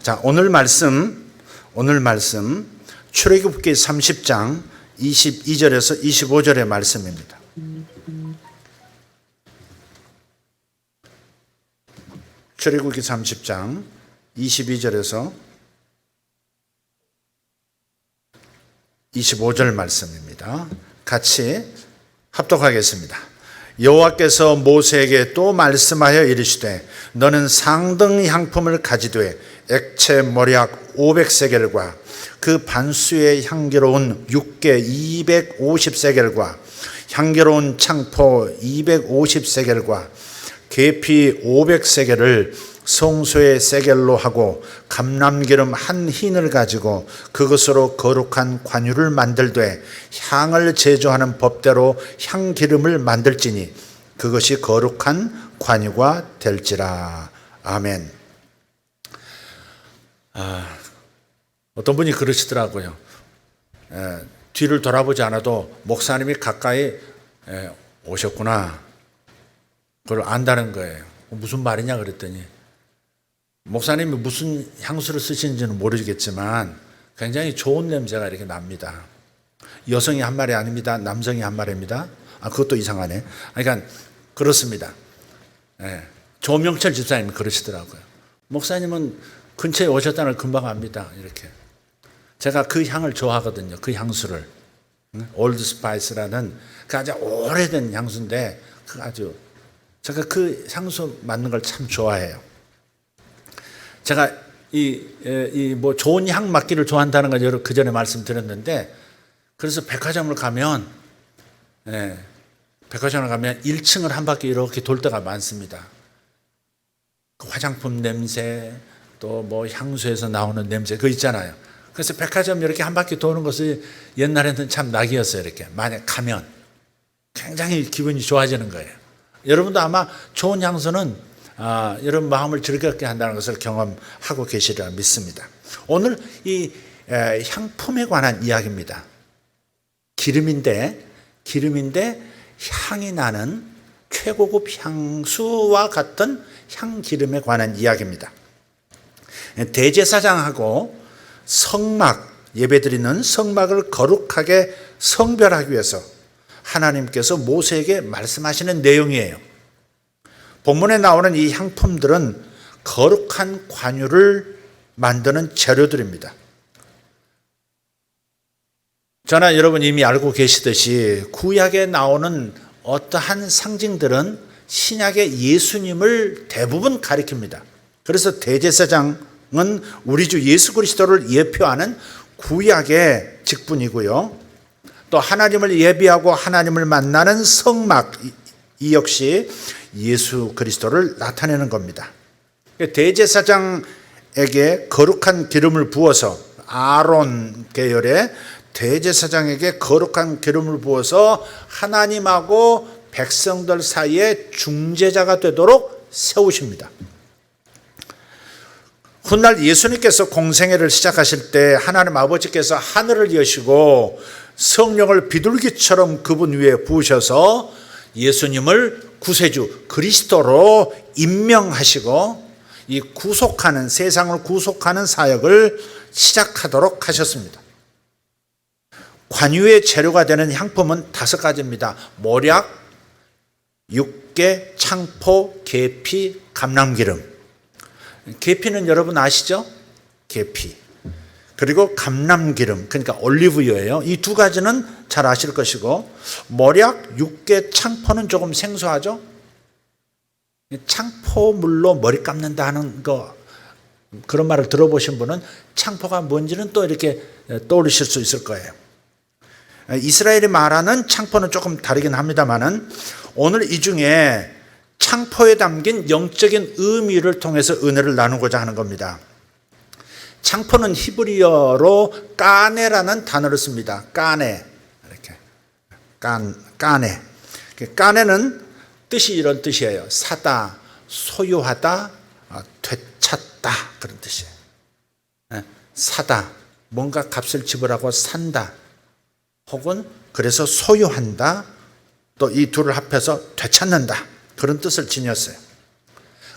자, 오늘 말씀 출애굽기 30장 22절에서 25절의 말씀입니다. 출애굽기 30장 22절에서 25절 말씀입니다. 같이 합독하겠습니다. 여호와께서 모세에게 또 말씀하여 이르시되 너는 상등 향품을 가지되 액체 모략 500세겔과 그 반수의 향기로운 육개 250세겔과 향기로운 창포 250세겔과 계피 500세겔을 성소의 세겔로 하고 감람기름 한 흰을 가지고 그것으로 거룩한 관유를 만들되 향을 제조하는 법대로 향기름을 만들지니 그것이 거룩한 관유가 될지라. 아멘. 어떤 분이 그러시더라고요. 뒤를 돌아보지 않아도 목사님이 가까이 오셨구나, 그걸 안다는 거예요. 무슨 말이냐 그랬더니 목사님이 무슨 향수를 쓰시는지는 모르겠지만 굉장히 좋은 냄새가 이렇게 납니다. 여성이 한 말이 아닙니다. 남성이 한 말입니다. 그것도 이상하네. 그러니까 그렇습니다. 조명철 집사님이 그러시더라고요. 목사님은 근처에 오셨다는 걸 금방 압니다. 이렇게. 제가 그 향을 좋아하거든요. 그 향수를. 올드 스파이스라는 그 아주 오래된 향수인데 제가 그 향수 맡는 걸 참 좋아해요. 제가 뭐 좋은 향 맡기를 좋아한다는 걸 그 전에 말씀드렸는데, 그래서 백화점을 가면 1층을 한 바퀴 이렇게 돌 때가 많습니다. 그 화장품 냄새, 또 뭐 향수에서 나오는 냄새, 그거 있잖아요. 그래서 백화점 이렇게 한 바퀴 도는 것이 옛날에는 참 낙이었어요. 이렇게 만약 가면 굉장히 기분이 좋아지는 거예요. 여러분도 아마 좋은 향수는 여러분 마음을 즐겁게 한다는 것을 경험하고 계시리라 믿습니다. 오늘 이 향품에 관한 이야기입니다. 기름인데 향이 나는 최고급 향수와 같은 향기름에 관한 이야기입니다. 대제사장하고 성막, 예배드리는 성막을 거룩하게 성별하기 위해서 하나님께서 모세에게 말씀하시는 내용이에요. 본문에 나오는 이 향품들은 거룩한 관유를 만드는 재료들입니다. 저나 여러분 이미 알고 계시듯이 구약에 나오는 어떠한 상징들은 신약의 예수님을 대부분 가리킵니다. 그래서 대제사장은 우리 주 예수 그리스도를 예표하는 구약의 직분이고요. 또 하나님을 예비하고 하나님을 만나는 성막, 이 역시 예수 그리스도를 나타내는 겁니다. 대제사장에게 거룩한 기름을 부어서, 아론 계열의 대제사장에게 거룩한 기름을 부어서 하나님하고 백성들 사이에 중재자가 되도록 세우십니다. 훗날 예수님께서 공생애를 시작하실 때 하나님 아버지께서 하늘을 여시고 성령을 비둘기처럼 그분 위에 부으셔서 예수님을 구세주 그리스도로 임명하시고 이 구속하는, 세상을 구속하는 사역을 시작하도록 하셨습니다. 관유의 재료가 되는 향품은 5가지입니다. 모략, 육개, 창포, 계피, 감람기름. 계피는 여러분 아시죠? 계피. 그리고 감람기름, 그러니까 올리브유예요. 이 2가지는 잘 아실 것이고, 모략, 육개, 창포는 조금 생소하죠? 창포물로 머리 감는다 하는 거, 그런 말을 들어보신 분은 창포가 뭔지는 또 이렇게 떠올리실 수 있을 거예요. 이스라엘이 말하는 창포는 조금 다르긴 합니다만은 오늘 이 중에 창포에 담긴 영적인 의미를 통해서 은혜를 나누고자 하는 겁니다. 창포는 히브리어로 까네라는 단어를 씁니다. 까네. 이렇게. 까네. 까네는 뜻이 이런 뜻이에요. 사다, 소유하다, 되찾다. 그런 뜻이에요. 사다. 뭔가 값을 지불하고 산다. 혹은 그래서 소유한다. 또 이 둘을 합해서 되찾는다. 그런 뜻을 지녔어요.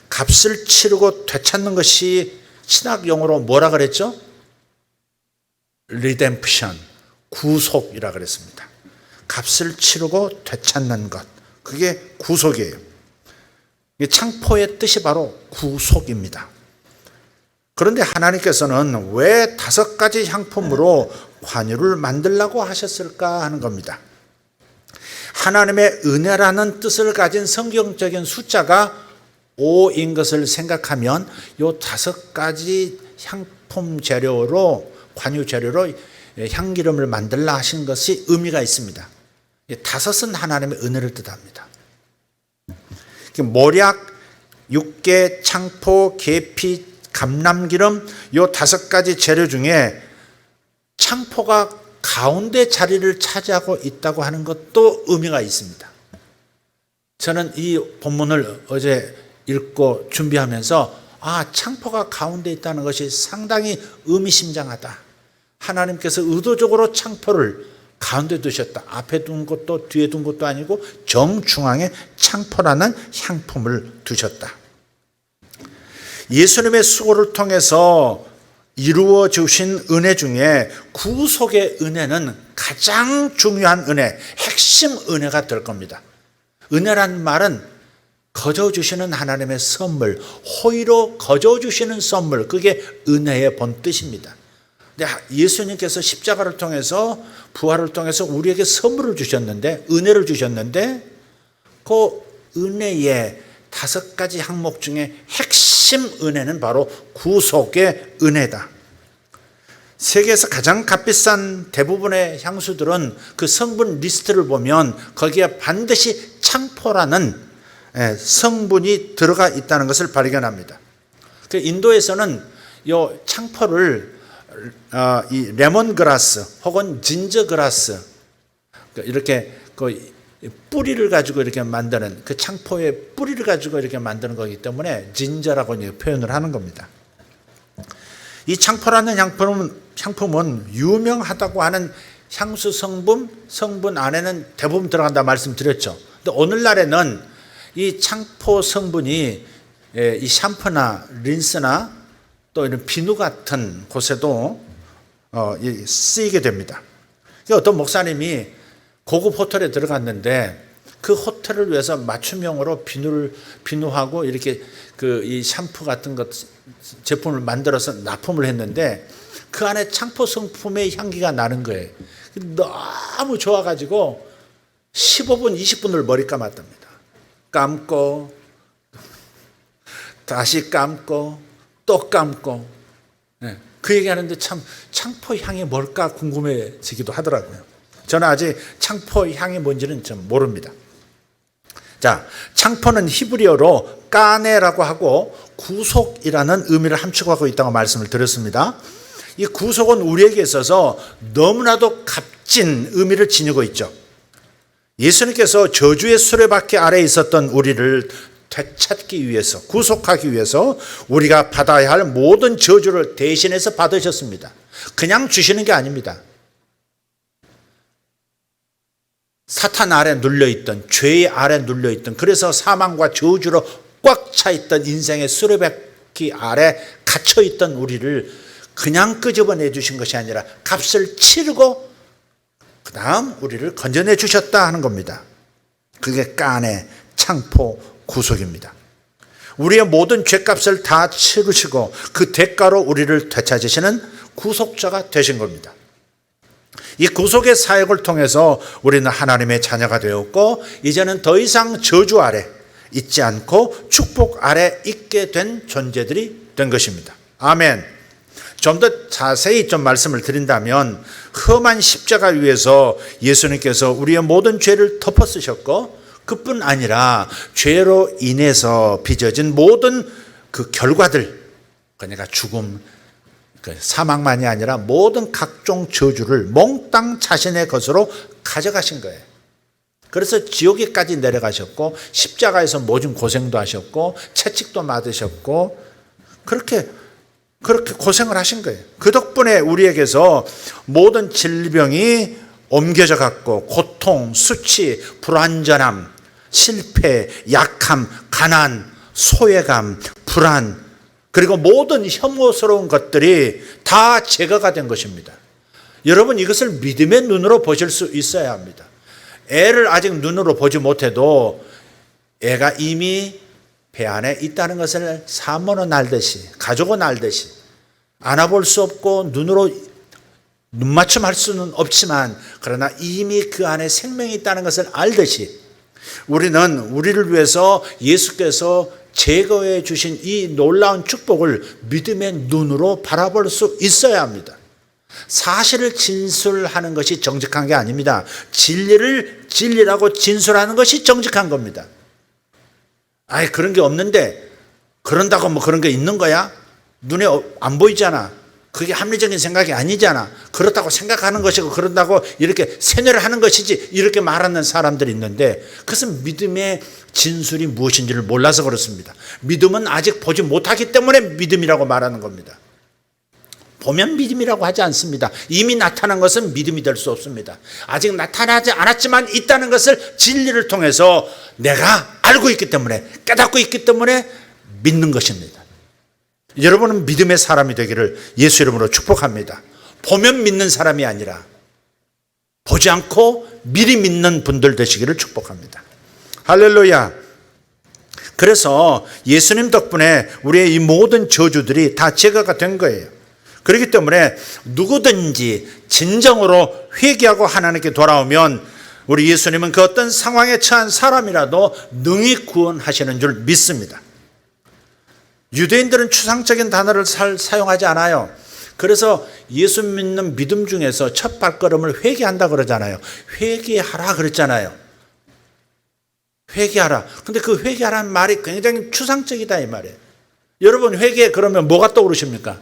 값을 치르고 되찾는 것이 신학 용어로 뭐라 그랬죠? 리뎀프션, 구속이라 그랬습니다. 값을 치르고 되찾는 것, 그게 구속이에요. 창포의 뜻이 바로 구속입니다. 그런데 하나님께서는 왜 5가지 향품으로 관유를 만들라고 하셨을까 하는 겁니다. 하나님의 은혜라는 뜻을 가진 성경적인 숫자가 5인 것을 생각하면 이 5가지 향품 재료로, 관유 재료로 향기름을 만들라 하신 것이 의미가 있습니다. 5은 하나님의 은혜를 뜻합니다. 모략, 육개, 창포, 계피, 감람기름, 이 5가지 재료 중에 창포가 가운데 자리를 차지하고 있다고 하는 것도 의미가 있습니다. 저는 이 본문을 어제 읽고 준비하면서 창포가 가운데 있다는 것이 상당히 의미심장하다. 하나님께서 의도적으로 창포를 가운데 두셨다. 앞에 둔 것도 뒤에 둔 것도 아니고 정중앙에 창포라는 향품을 두셨다. 예수님의 수고를 통해서 이루어 주신 은혜 중에 구속의 은혜는 가장 중요한 은혜, 핵심 은혜가 될 겁니다. 은혜란 말은 거저 주시는 하나님의 선물, 호의로 거저 주시는 선물, 그게 은혜의 본 뜻입니다. 근데 예수님께서 십자가를 통해서, 부활을 통해서 우리에게 선물을 주셨는데, 은혜를 주셨는데, 그 은혜의 5가지 항목 중에 핵심 은혜는 바로 구속의 은혜다. 세계에서 가장 값비싼 대부분의 향수들은 그 성분 리스트를 보면 거기에 반드시 창포라는 성분이 들어가 있다는 것을 발견합니다. 인도에서는 이 창포를 이 레몬그라스 혹은 진저그라스, 이렇게 그 뿌리를 가지고 이렇게 만드는, 그 창포의 뿌리를 가지고 이렇게 만드는 거기 때문에 진저라고 표현을 하는 겁니다. 이 창포라는 향품은 유명하다고 하는 향수 성분 안에는 대부분 들어간다 말씀드렸죠. 근데 오늘날에는 이 창포 성분이 이 샴푸나 린스나 또 이런 비누 같은 곳에도 쓰이게 됩니다. 어떤 목사님이 고급 호텔에 들어갔는데 그 호텔을 위해서 맞춤형으로 비누하고 이렇게 이 샴푸 같은 것 제품을 만들어서 납품을 했는데 그 안에 창포 성품의 향기가 나는 거예요. 너무 좋아가지고 15분, 20분을 머리 감았답니다. 감고 다시 감고 또 감고. 그 얘기하는데 참 창포 향이 뭘까 궁금해지기도 하더라고요. 저는 아직 창포 향이 뭔지는 좀 모릅니다. 자, 창포는 히브리어로 까네라고 하고 구속이라는 의미를 함축하고 있다고 말씀을 드렸습니다. 이 구속은 우리에게 있어서 너무나도 값진 의미를 지니고 있죠. 예수님께서 저주의 수레바퀴 아래에 있었던 우리를 되찾기 위해서, 구속하기 위해서 우리가 받아야 할 모든 저주를 대신해서 받으셨습니다. 그냥 주시는 게 아닙니다. 사탄 아래 눌려있던, 죄의 아래 눌려있던, 그래서 사망과 저주로 꽉 차있던 인생의 수레바퀴 아래 갇혀있던 우리를 그냥 끄집어내 주신 것이 아니라 값을 치르고 그 다음 우리를 건져내 주셨다 하는 겁니다. 그게 까네, 창포, 구속입니다. 우리의 모든 죄값을 다 치르시고 그 대가로 우리를 되찾으시는 구속자가 되신 겁니다. 이 구속의 사역을 통해서 우리는 하나님의 자녀가 되었고 이제는 더 이상 저주 아래 있지 않고 축복 아래 있게 된 존재들이 된 것입니다. 아멘. 좀 더 자세히 좀 말씀을 드린다면 험한 십자가 위에서 예수님께서 우리의 모든 죄를 덮어 쓰셨고 그뿐 아니라 죄로 인해서 빚어진 모든 그 결과들, 그러니까 죽음, 사망만이 아니라 모든 각종 저주를 몽땅 자신의 것으로 가져가신 거예요. 그래서 지옥에까지 내려가셨고 십자가에서 모든 고생도 하셨고 채찍도 맞으셨고 그렇게 고생을 하신 거예요. 그 덕분에 우리에게서 모든 질병이 옮겨져 갔고 고통, 수치, 불완전함, 실패, 약함, 가난, 소외감, 불안, 그리고 모든 혐오스러운 것들이 다 제거가 된 것입니다. 여러분, 이것을 믿음의 눈으로 보실 수 있어야 합니다. 애를 아직 눈으로 보지 못해도 애가 이미 배 안에 있다는 것을 산모는 알듯이, 가족은 알듯이, 안아볼 수 없고 눈으로 눈맞춤할 수는 없지만 그러나 이미 그 안에 생명이 있다는 것을 알듯이 우리는 우리를 위해서 예수께서 제거해 주신 이 놀라운 축복을 믿음의 눈으로 바라볼 수 있어야 합니다. 사실을 진술하는 것이 정직한 게 아닙니다. 진리를 진리라고 진술하는 것이 정직한 겁니다. 아예 그런 게 없는데 그런다고 뭐 그런 게 있는 거야? 눈에 안 보이잖아. 그게 합리적인 생각이 아니잖아. 그렇다고 생각하는 것이고 그런다고 이렇게 세뇌를 하는 것이지, 이렇게 말하는 사람들이 있는데 그것은 믿음의 진술이 무엇인지를 몰라서 그렇습니다. 믿음은 아직 보지 못하기 때문에 믿음이라고 말하는 겁니다. 보면 믿음이라고 하지 않습니다. 이미 나타난 것은 믿음이 될 수 없습니다. 아직 나타나지 않았지만 있다는 것을 진리를 통해서 내가 알고 있기 때문에, 깨닫고 있기 때문에 믿는 것입니다. 여러분은 믿음의 사람이 되기를 예수 이름으로 축복합니다. 보면 믿는 사람이 아니라 보지 않고 미리 믿는 분들 되시기를 축복합니다. 할렐루야. 그래서 예수님 덕분에 우리의 이 모든 저주들이 다 제거가 된 거예요. 그렇기 때문에 누구든지 진정으로 회개하고 하나님께 돌아오면 우리 예수님은 그 어떤 상황에 처한 사람이라도 능히 구원하시는 줄 믿습니다. 유대인들은 추상적인 단어를 사용하지 않아요. 그래서 예수 믿는 믿음 중에서 첫 발걸음을 회개한다 그러잖아요. 회개하라 그랬잖아요. 회개하라. 근데 그 회개하라는 말이 굉장히 추상적이다 이 말이에요. 여러분, 회개 그러면 뭐가 떠오르십니까?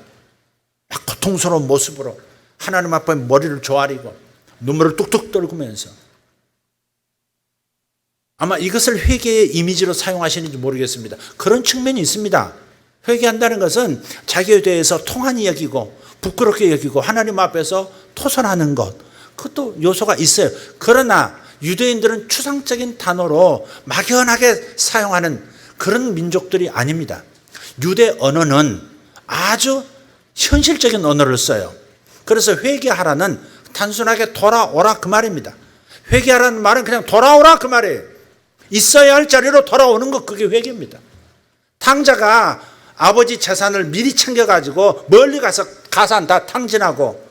막 고통스러운 모습으로 하나님 앞에 머리를 조아리고 눈물을 뚝뚝 떨구면서, 아마 이것을 회개의 이미지로 사용하시는지 모르겠습니다. 그런 측면이 있습니다. 회개한다는 것은 자기에 대해서 통한이 여기고 부끄럽게 여기고 하나님 앞에서 토설하는 것, 그것도 요소가 있어요. 그러나 유대인들은 추상적인 단어로 막연하게 사용하는 그런 민족들이 아닙니다. 유대 언어는 아주 현실적인 언어를 써요. 그래서 회개하라는 단순하게 돌아오라 그 말입니다. 회개하라는 말은 그냥 돌아오라 그 말이에요. 있어야 할 자리로 돌아오는 것, 그게 회개입니다. 탕자가 아버지 재산을 미리 챙겨가지고 멀리 가서 가산 다 탕진하고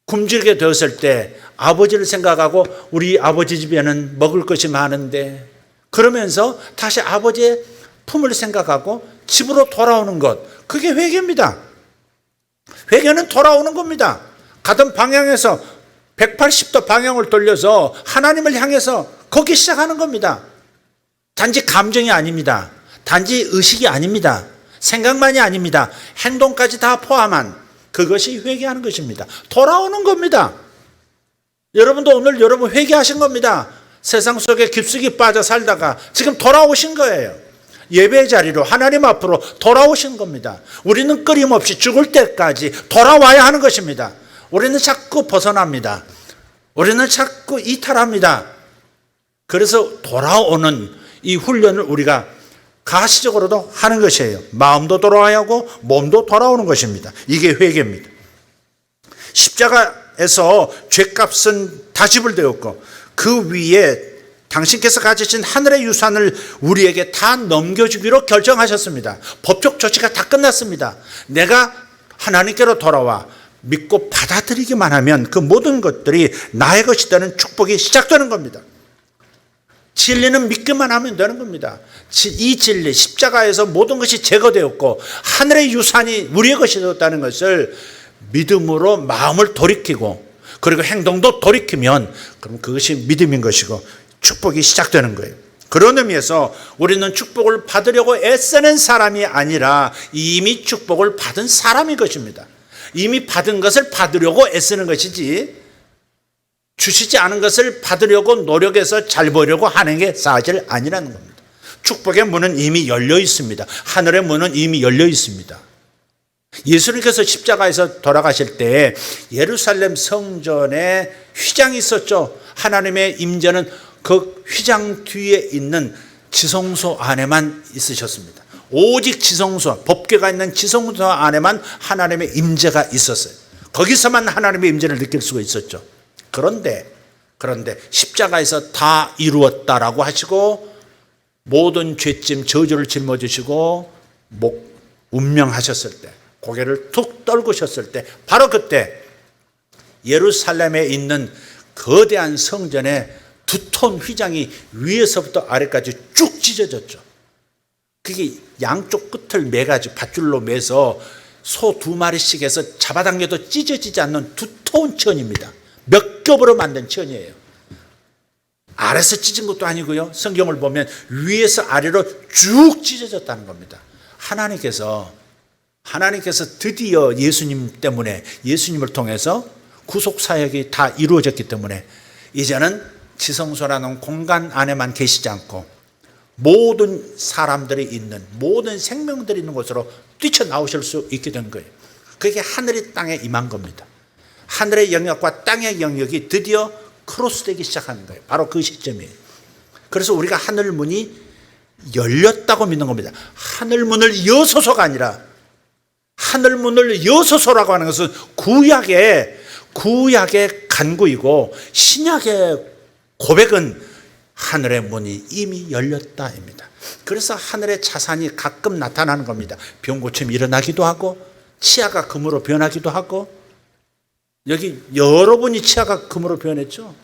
굶주리게 되었을 때 아버지를 생각하고 우리 아버지 집에는 먹을 것이 많은데, 그러면서 다시 아버지의 품을 생각하고 집으로 돌아오는 것, 그게 회개입니다. 회개는 돌아오는 겁니다. 가던 방향에서 180도 방향을 돌려서 하나님을 향해서 걷기 시작하는 겁니다. 단지 감정이 아닙니다. 단지 의식이 아닙니다. 생각만이 아닙니다. 행동까지 다 포함한 그것이 회개하는 것입니다. 돌아오는 겁니다. 여러분도 오늘 여러분 회개하신 겁니다. 세상 속에 깊숙이 빠져 살다가 지금 돌아오신 거예요. 예배의 자리로 하나님 앞으로 돌아오신 겁니다. 우리는 끊임없이 죽을 때까지 돌아와야 하는 것입니다. 우리는 자꾸 벗어납니다. 우리는 자꾸 이탈합니다. 그래서 돌아오는 이 훈련을 우리가 가시적으로도 하는 것이에요. 마음도 돌아와야 하고 몸도 돌아오는 것입니다. 이게 회개입니다. 십자가에서 죄값은 다 지불되었고 그 위에 당신께서 가지신 하늘의 유산을 우리에게 다 넘겨주기로 결정하셨습니다. 법적 조치가 다 끝났습니다. 내가 하나님께로 돌아와 믿고 받아들이기만 하면 그 모든 것들이 나의 것이라는 축복이 시작되는 겁니다. 진리는 믿기만 하면 되는 겁니다. 이 진리, 십자가에서 모든 것이 제거되었고 하늘의 유산이 우리의 것이 되었다는 것을 믿음으로 마음을 돌이키고 그리고 행동도 돌이키면 그럼 그것이 믿음인 것이고 축복이 시작되는 거예요. 그런 의미에서 우리는 축복을 받으려고 애쓰는 사람이 아니라 이미 축복을 받은 사람인 것입니다. 이미 받은 것을 받으려고 애쓰는 것이지 주시지 않은 것을 받으려고 노력해서 잘 보려고 하는 게 사실 아니라는 겁니다. 축복의 문은 이미 열려 있습니다. 하늘의 문은 이미 열려 있습니다. 예수님께서 십자가에서 돌아가실 때 예루살렘 성전에 휘장이 있었죠. 하나님의 임재는 그 휘장 뒤에 있는 지성소 안에만 있으셨습니다. 오직 지성소, 법궤가 있는 지성소 안에만 하나님의 임재가 있었어요. 거기서만 하나님의 임재를 느낄 수가 있었죠. 그런데 십자가에서 다 이루었다라고 하시고 모든 죄짐 저주를 짊어지시고 운명하셨을 때, 고개를 툭 떨구셨을 때, 바로 그때 예루살렘에 있는 거대한 성전에 두터운 휘장이 위에서부터 아래까지 쭉 찢어졌죠. 그게 양쪽 끝을 매가지고 밧줄로 매서 소 2마리씩 해서 잡아당겨도 찢어지지 않는 두터운 천입니다. 몇 겹으로 만든 천이에요. 아래서 찢은 것도 아니고요. 성경을 보면 위에서 아래로 쭉 찢어졌다는 겁니다. 하나님께서 드디어 예수님 때문에, 예수님을 통해서 구속사역이 다 이루어졌기 때문에 이제는 지성소라는 공간 안에만 계시지 않고 모든 사람들이 있는, 모든 생명들이 있는 곳으로 뛰쳐나오실 수 있게 된 거예요. 그게 하늘이 땅에 임한 겁니다. 하늘의 영역과 땅의 영역이 드디어 크로스되기 시작하는 거예요. 바로 그 시점이에요. 그래서 우리가 하늘 문이 열렸다고 믿는 겁니다. 하늘 문을 여소서가 아니라, 하늘 문을 여소서라고 하는 것은 구약의 간구이고, 신약의 고백은 하늘의 문이 이미 열렸다입니다. 그래서 하늘의 자산이 가끔 나타나는 겁니다. 병 고침이 일어나기도 하고, 치아가 금으로 변하기도 하고, 여기 여러분이 치아가 금으로 변했죠.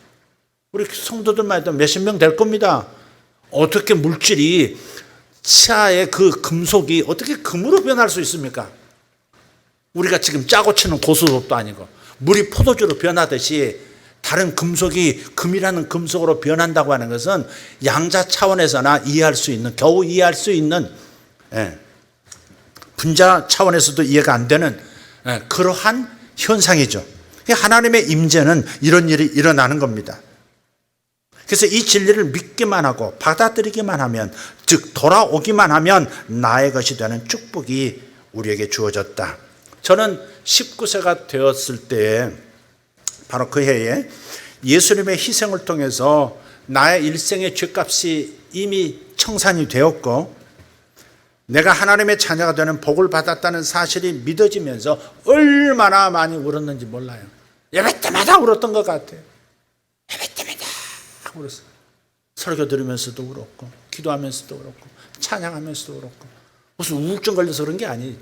우리 성도들만 해도 몇십 명 될 겁니다. 어떻게 물질이, 치아의 그 금속이 어떻게 금으로 변할 수 있습니까? 우리가 지금 짜고 치는 고스톱도 아니고 물이 포도주로 변하듯이 다른 금속이 금이라는 금속으로 변한다고 하는 것은 양자 차원에서나 이해할 수 있는, 겨우 이해할 수 있는, 분자 차원에서도 이해가 안 되는 그러한 현상이죠. 하나님의 임재는 이런 일이 일어나는 겁니다. 그래서 이 진리를 믿기만 하고 받아들이기만 하면, 즉 돌아오기만 하면 나의 것이 되는 축복이 우리에게 주어졌다. 저는 19세가 되었을 때에, 바로 그 해에 예수님의 희생을 통해서 나의 일생의 죄값이 이미 청산이 되었고 내가 하나님의 자녀가 되는 복을 받았다는 사실이 믿어지면서 얼마나 많이 울었는지 몰라요. 예배 때마다 울었던 것 같아요. 예배 때마다 울었어요. 설교 들으면서도 울었고, 기도하면서도 울었고, 찬양하면서도 울었고. 무슨 우울증 걸려서 그런 게 아니에요.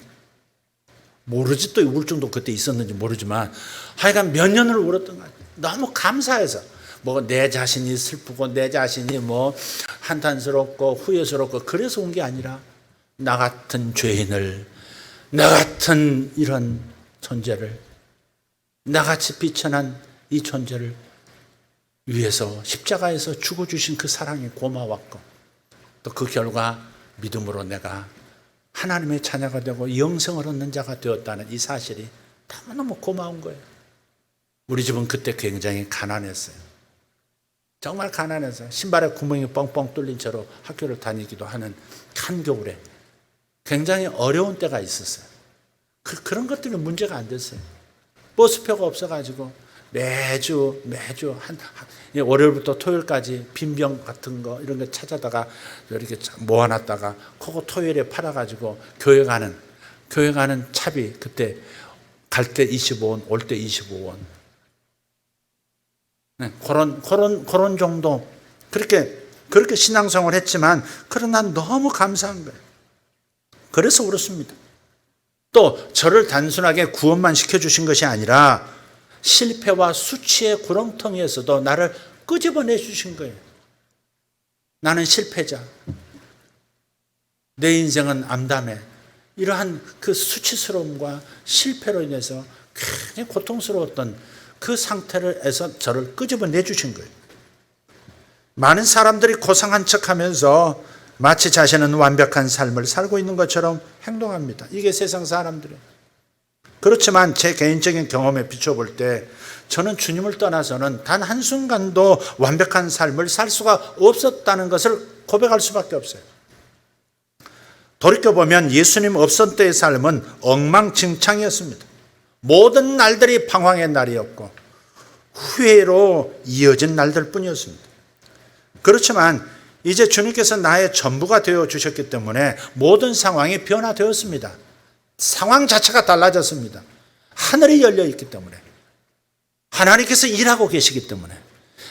모르지, 또 우울증도 그때 있었는지 모르지만 하여간 몇 년을 울었던 것 같아요. 너무 감사해서. 내 자신이 슬프고 내 자신이 한탄스럽고 후회스럽고 그래서 온 게 아니라, 나 같은 죄인을, 나 같은 이런 존재를, 나같이 비천한 이 존재를 위해서 십자가에서 죽어주신 그 사랑이 고마웠고, 또 그 결과 믿음으로 내가 하나님의 자녀가 되고 영생을 얻는 자가 되었다는 이 사실이 너무너무 고마운 거예요. 우리 집은 그때 굉장히 가난했어요. 정말 가난해서 신발에 구멍이 뻥뻥 뚫린 채로 학교를 다니기도 하는 한겨울에 굉장히 어려운 때가 있었어요. 그런 것들은 문제가 안 됐어요. 버스표가 없어가지고 매주 월요일부터 토요일까지 빈병 같은 거 이런 거 찾아다가 이렇게 모아놨다가 그거 토요일에 팔아가지고 교회 가는 차비, 그때 갈 때 25원, 올 때 25원. 그런 정도. 그렇게 신앙생활을 했지만, 그러나 너무 감사한 거예요. 그래서 울었습니다. 또 저를 단순하게 구원만 시켜주신 것이 아니라 실패와 수치의 구렁텅이에서도 나를 끄집어내 주신 거예요. 나는 실패자, 내 인생은 암담해, 이러한 그 수치스러움과 실패로 인해서 굉장히 고통스러웠던 그 상태에서 저를 끄집어내 주신 거예요. 많은 사람들이 고상한 척하면서 마치 자신은 완벽한 삶을 살고 있는 것처럼 행동합니다. 이게 세상 사람들이에요. 그렇지만 제 개인적인 경험에 비춰볼 때 저는 주님을 떠나서는 단 한순간도 완벽한 삶을 살 수가 없었다는 것을 고백할 수밖에 없어요. 돌이켜보면 예수님 없을 때의 삶은 엉망진창이었습니다. 모든 날들이 방황의 날이었고 후회로 이어진 날들 뿐이었습니다. 그렇지만 이제 주님께서 나의 전부가 되어 주셨기 때문에 모든 상황이 변화되었습니다. 상황 자체가 달라졌습니다. 하늘이 열려 있기 때문에, 하나님께서 일하고 계시기 때문에,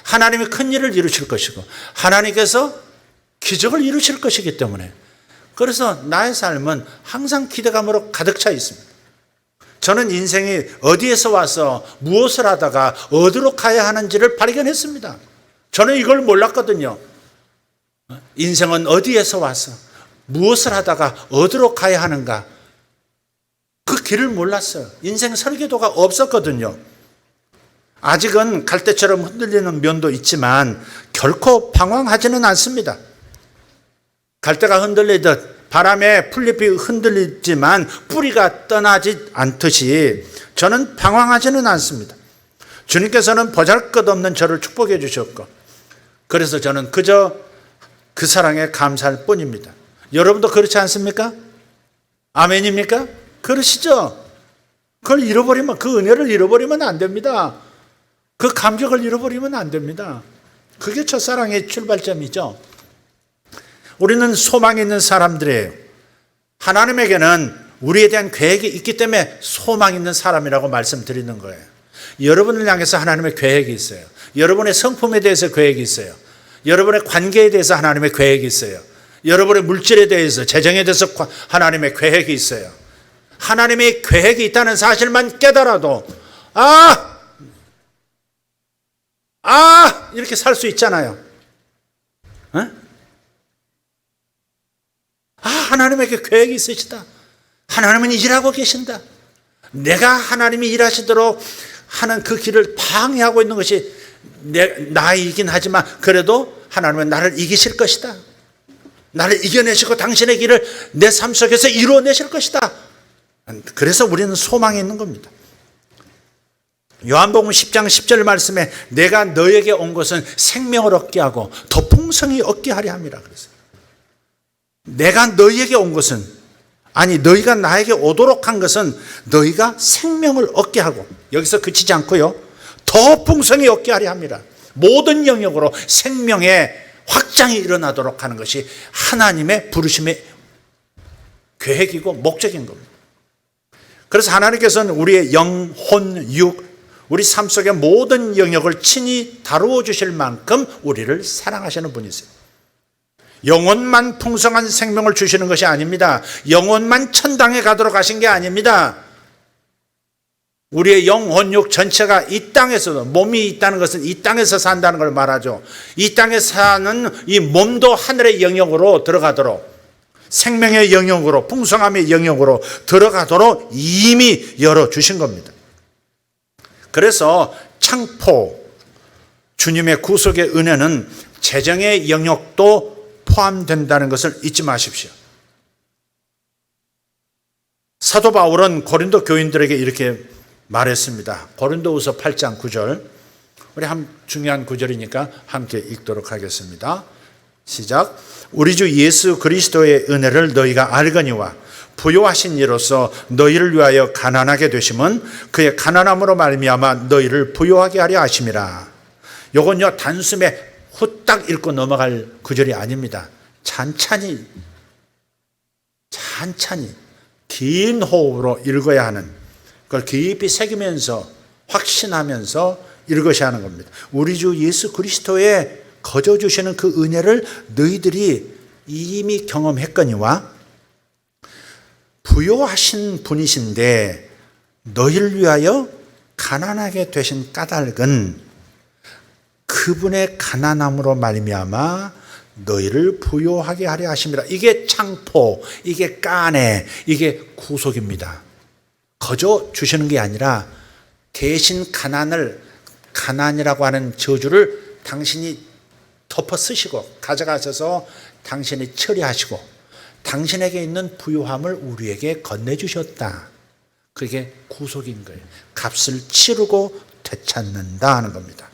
하나님이 큰 일을 이루실 것이고 하나님께서 기적을 이루실 것이기 때문에, 그래서 나의 삶은 항상 기대감으로 가득 차 있습니다. 저는 인생이 어디에서 와서 무엇을 하다가 어디로 가야 하는지를 발견했습니다. 저는 이걸 몰랐거든요. 인생은 어디에서 와서 무엇을 하다가 어디로 가야 하는가, 그 길을 몰랐어요. 인생 설계도가 없었거든요. 아직은 갈대처럼 흔들리는 면도 있지만 결코 방황하지는 않습니다. 갈대가 흔들리듯 바람에 풀잎이 흔들리지만 뿌리가 떠나지 않듯이 저는 방황하지는 않습니다. 주님께서는 보잘것없는 저를 축복해 주셨고, 그래서 저는 그저 그 사랑에 감사할 뿐입니다. 여러분도 그렇지 않습니까? 아멘입니까? 그러시죠? 그걸 잃어버리면, 그 은혜를 잃어버리면 안 됩니다. 그 감격을 잃어버리면 안 됩니다. 그게 첫사랑의 출발점이죠. 우리는 소망이 있는 사람들이에요. 하나님에게는 우리에 대한 계획이 있기 때문에 소망 있는 사람이라고 말씀드리는 거예요. 여러분을 향해서 하나님의 계획이 있어요. 여러분의 성품에 대해서 계획이 있어요. 여러분의 관계에 대해서 하나님의 계획이 있어요. 여러분의 물질에 대해서, 재정에 대해서 하나님의 계획이 있어요. 하나님의 계획이 있다는 사실만 깨달아도 이렇게 살 수 있잖아요. 하나님에게 계획이 있으시다. 하나님은 일하고 계신다. 내가 하나님이 일하시도록 하는 그 길을 방해하고 있는 것이 나이긴 하지만 그래도 하나님은 나를 이기실 것이다. 나를 이겨내시고 당신의 길을 내 삶 속에서 이루어내실 것이다. 그래서 우리는 소망이 있는 겁니다. 요한복음 10장 10절 말씀에 내가 너에게 온 것은 생명을 얻게 하고 더 풍성히 얻게 하려 함이라 그랬어요. 내가 너희에게 온 것은, 아니 너희가 나에게 오도록 한 것은 너희가 생명을 얻게 하고, 여기서 그치지 않고요, 더 풍성히 얻게 하려 합니다. 모든 영역으로 생명의 확장이 일어나도록 하는 것이 하나님의 부르심의 계획이고 목적인 겁니다. 그래서 하나님께서는 우리의 영, 혼, 육, 우리 삶 속의 모든 영역을 친히 다루어 주실 만큼 우리를 사랑하시는 분이세요. 영혼만 풍성한 생명을 주시는 것이 아닙니다. 영혼만 천당에 가도록 하신 게 아닙니다. 우리의 영혼육 전체가 이 땅에서도, 몸이 있다는 것은 이 땅에서 산다는 걸 말하죠. 이 땅에 사는 이 몸도 하늘의 영역으로 들어가도록, 생명의 영역으로, 풍성함의 영역으로 들어가도록 이미 열어주신 겁니다. 그래서 창포, 주님의 구속의 은혜는 재정의 영역도 포함된다는 것을 잊지 마십시오. 사도 바울은 고린도 교인들에게 이렇게 말했습니다. 고린도후서 8장 9절. 우리 중요한 구절이니까 함께 읽도록 하겠습니다. 시작. 우리 주 예수 그리스도의 은혜를 너희가 알거니와 부요하신 이로써 너희를 위하여 가난하게 되심은 그의 가난함으로 말미암아 너희를 부요하게 하려 하심이라. 요건요 단숨에 후딱 읽고 넘어갈 구절이 아닙니다. 찬찬히 긴 호흡으로 읽어야 하는, 그걸 깊이 새기면서 확신하면서 읽으셔야 하는 겁니다. 우리 주 예수 그리스도의 거저 주시는 그 은혜를 너희들이 이미 경험했거니와 부요하신 분이신데 너희를 위하여 가난하게 되신 까닭은 그분의 가난함으로 말미암아 너희를 부요하게 하려 하심이라. 이게 창포, 이게 까네, 이게 구속입니다. 거저 주시는 게 아니라 대신 가난이라고 하는 저주를 당신이 덮어 쓰시고 가져가셔서 당신이 처리하시고 당신에게 있는 부요함을 우리에게 건네주셨다. 그게 구속인 거예요. 값을 치르고 되찾는다 하는 겁니다.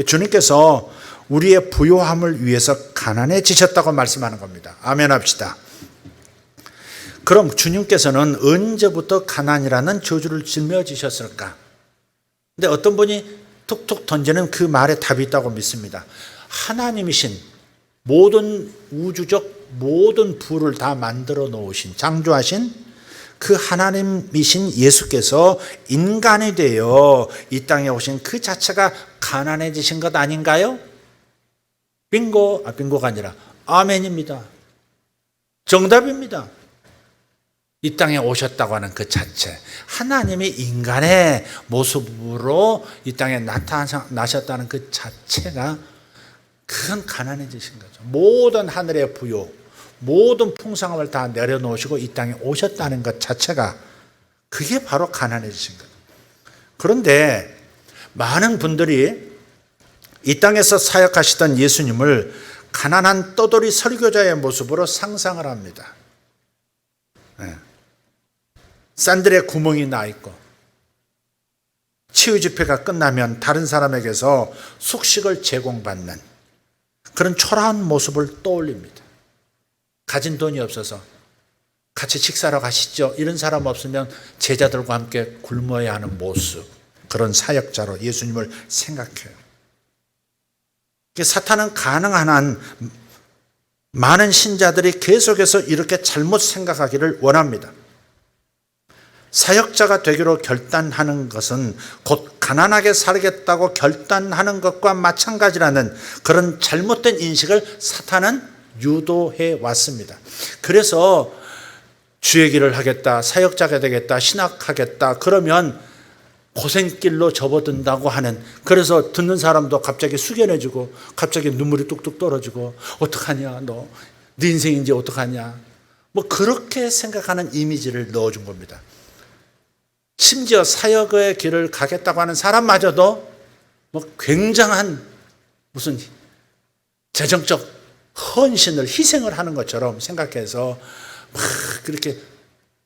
주님께서 우리의 부요함을 위해서 가난해지셨다고 말씀하는 겁니다. 아멘 합시다. 그럼 주님께서는 언제부터 가난이라는 저주를 짊어지셨을까? 근데 어떤 분이 툭툭 던지는 그 말에 답이 있다고 믿습니다. 하나님이신 모든 우주적 모든 부를 다 만들어 놓으신, 창조하신 그 하나님이신 예수께서 인간이 되어 이 땅에 오신 그 자체가 가난해지신 것 아닌가요? 빙고가 아니라 아멘입니다. 정답입니다. 이 땅에 오셨다고 하는 그 자체, 하나님이 인간의 모습으로 이 땅에 나타나셨다는 그 자체가, 그건 가난해지신 거죠. 모든 하늘의 부요, 모든 풍성함을 다 내려놓으시고 이 땅에 오셨다는 것 자체가, 그게 바로 가난해지신 거예요. 그런데 많은 분들이 이 땅에서 사역하시던 예수님을 가난한 떠돌이 설교자의 모습으로 상상을 합니다. 샌들에 구멍이 나 있고, 치유 집회가 끝나면 다른 사람에게서 숙식을 제공받는 그런 초라한 모습을 떠올립니다. 가진 돈이 없어서 같이 식사하러 가시죠, 이런 사람 없으면 제자들과 함께 굶어야 하는 모습, 그런 사역자로 예수님을 생각해요. 사탄은 가능한 한 많은 신자들이 계속해서 이렇게 잘못 생각하기를 원합니다. 사역자가 되기로 결단하는 것은 곧 가난하게 살겠다고 결단하는 것과 마찬가지라는 그런 잘못된 인식을 사탄은 유도해 왔습니다. 그래서 주의 길을 하겠다, 사역자가 되겠다, 신학하겠다, 그러면 고생길로 접어든다고 하는, 그래서 듣는 사람도 갑자기 숙연해지고 갑자기 눈물이 뚝뚝 떨어지고, 어떡하냐, 네 인생인지 어떡하냐, 뭐 그렇게 생각하는 이미지를 넣어준 겁니다. 심지어 사역의 길을 가겠다고 하는 사람마저도 뭐 굉장한 무슨 재정적 헌신을, 희생을 하는 것처럼 생각해서 막 그렇게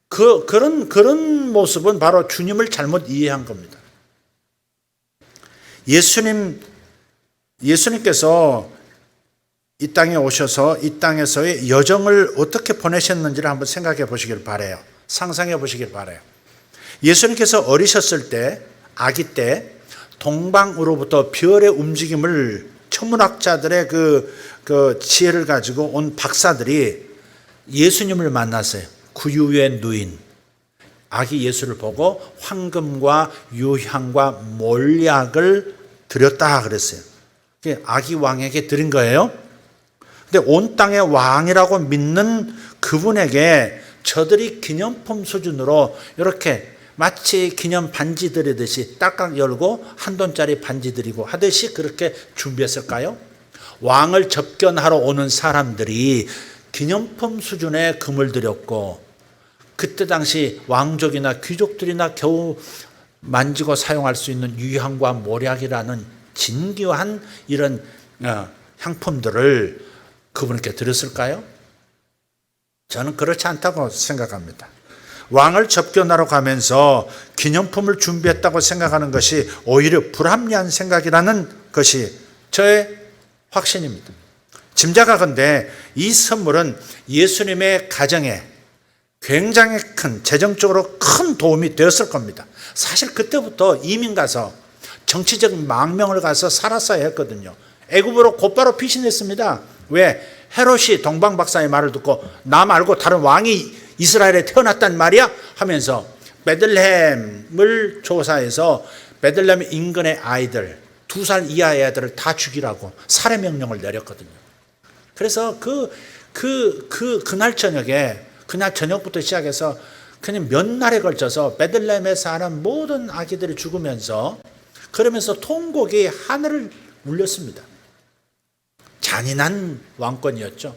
그런 모습은 바로 주님을 잘못 이해한 겁니다. 예수님께서 이 땅에 오셔서 이 땅에서의 여정을 어떻게 보내셨는지를 한번 생각해 보시길 바라요. 상상해 보시길 바라요. 예수님께서 어리셨을 때, 아기 때 동방으로부터 별의 움직임을 천문학자들의 그 지혜를 가지고 온 박사들이 예수님을 만났어요. 구유의 누인, 아기 예수를 보고 황금과 유향과 몰약을 드렸다 그랬어요. 아기 왕에게 드린 거예요. 근데 온 땅의 왕이라고 믿는 그분에게 저들이 기념품 수준으로 이렇게 마치 기념 반지 드리듯이 딱딱 열고 $1 반지 드리고 하듯이 그렇게 준비했을까요? 왕을 접견하러 오는 사람들이 기념품 수준의 금을 드렸고, 그때 당시 왕족이나 귀족들이나 겨우 만지고 사용할 수 있는 유향과 몰약이라는 진귀한 이런 향품들을 그분께 드렸을까요? 저는 그렇지 않다고 생각합니다. 왕을 접견하러 가면서 기념품을 준비했다고 생각하는 것이 오히려 불합리한 생각이라는 것이 저의 확신입니다. 짐작하건대 이 선물은 예수님의 가정에 굉장히 큰, 재정적으로 큰 도움이 되었을 겁니다. 사실 그때부터 이민 가서 정치적 망명을 가서 살았어야 했거든요. 애굽으로 곧바로 피신했습니다. 왜? 헤롯이 동방 박사의 말을 듣고 나 말고 다른 왕이 이스라엘에 태어났단 말이야 하면서 베들레헴을 조사해서 베들레헴 인근의 아이들, 2살 이하의 아이들을 다 죽이라고 살해 명령을 내렸거든요. 그래서 그날 저녁부터 시작해서 그냥 몇 날에 걸쳐서 베들레헴에 사는 모든 아기들이 죽으면서, 그러면서 통곡이 하늘을 울렸습니다. 잔인한 왕권이었죠.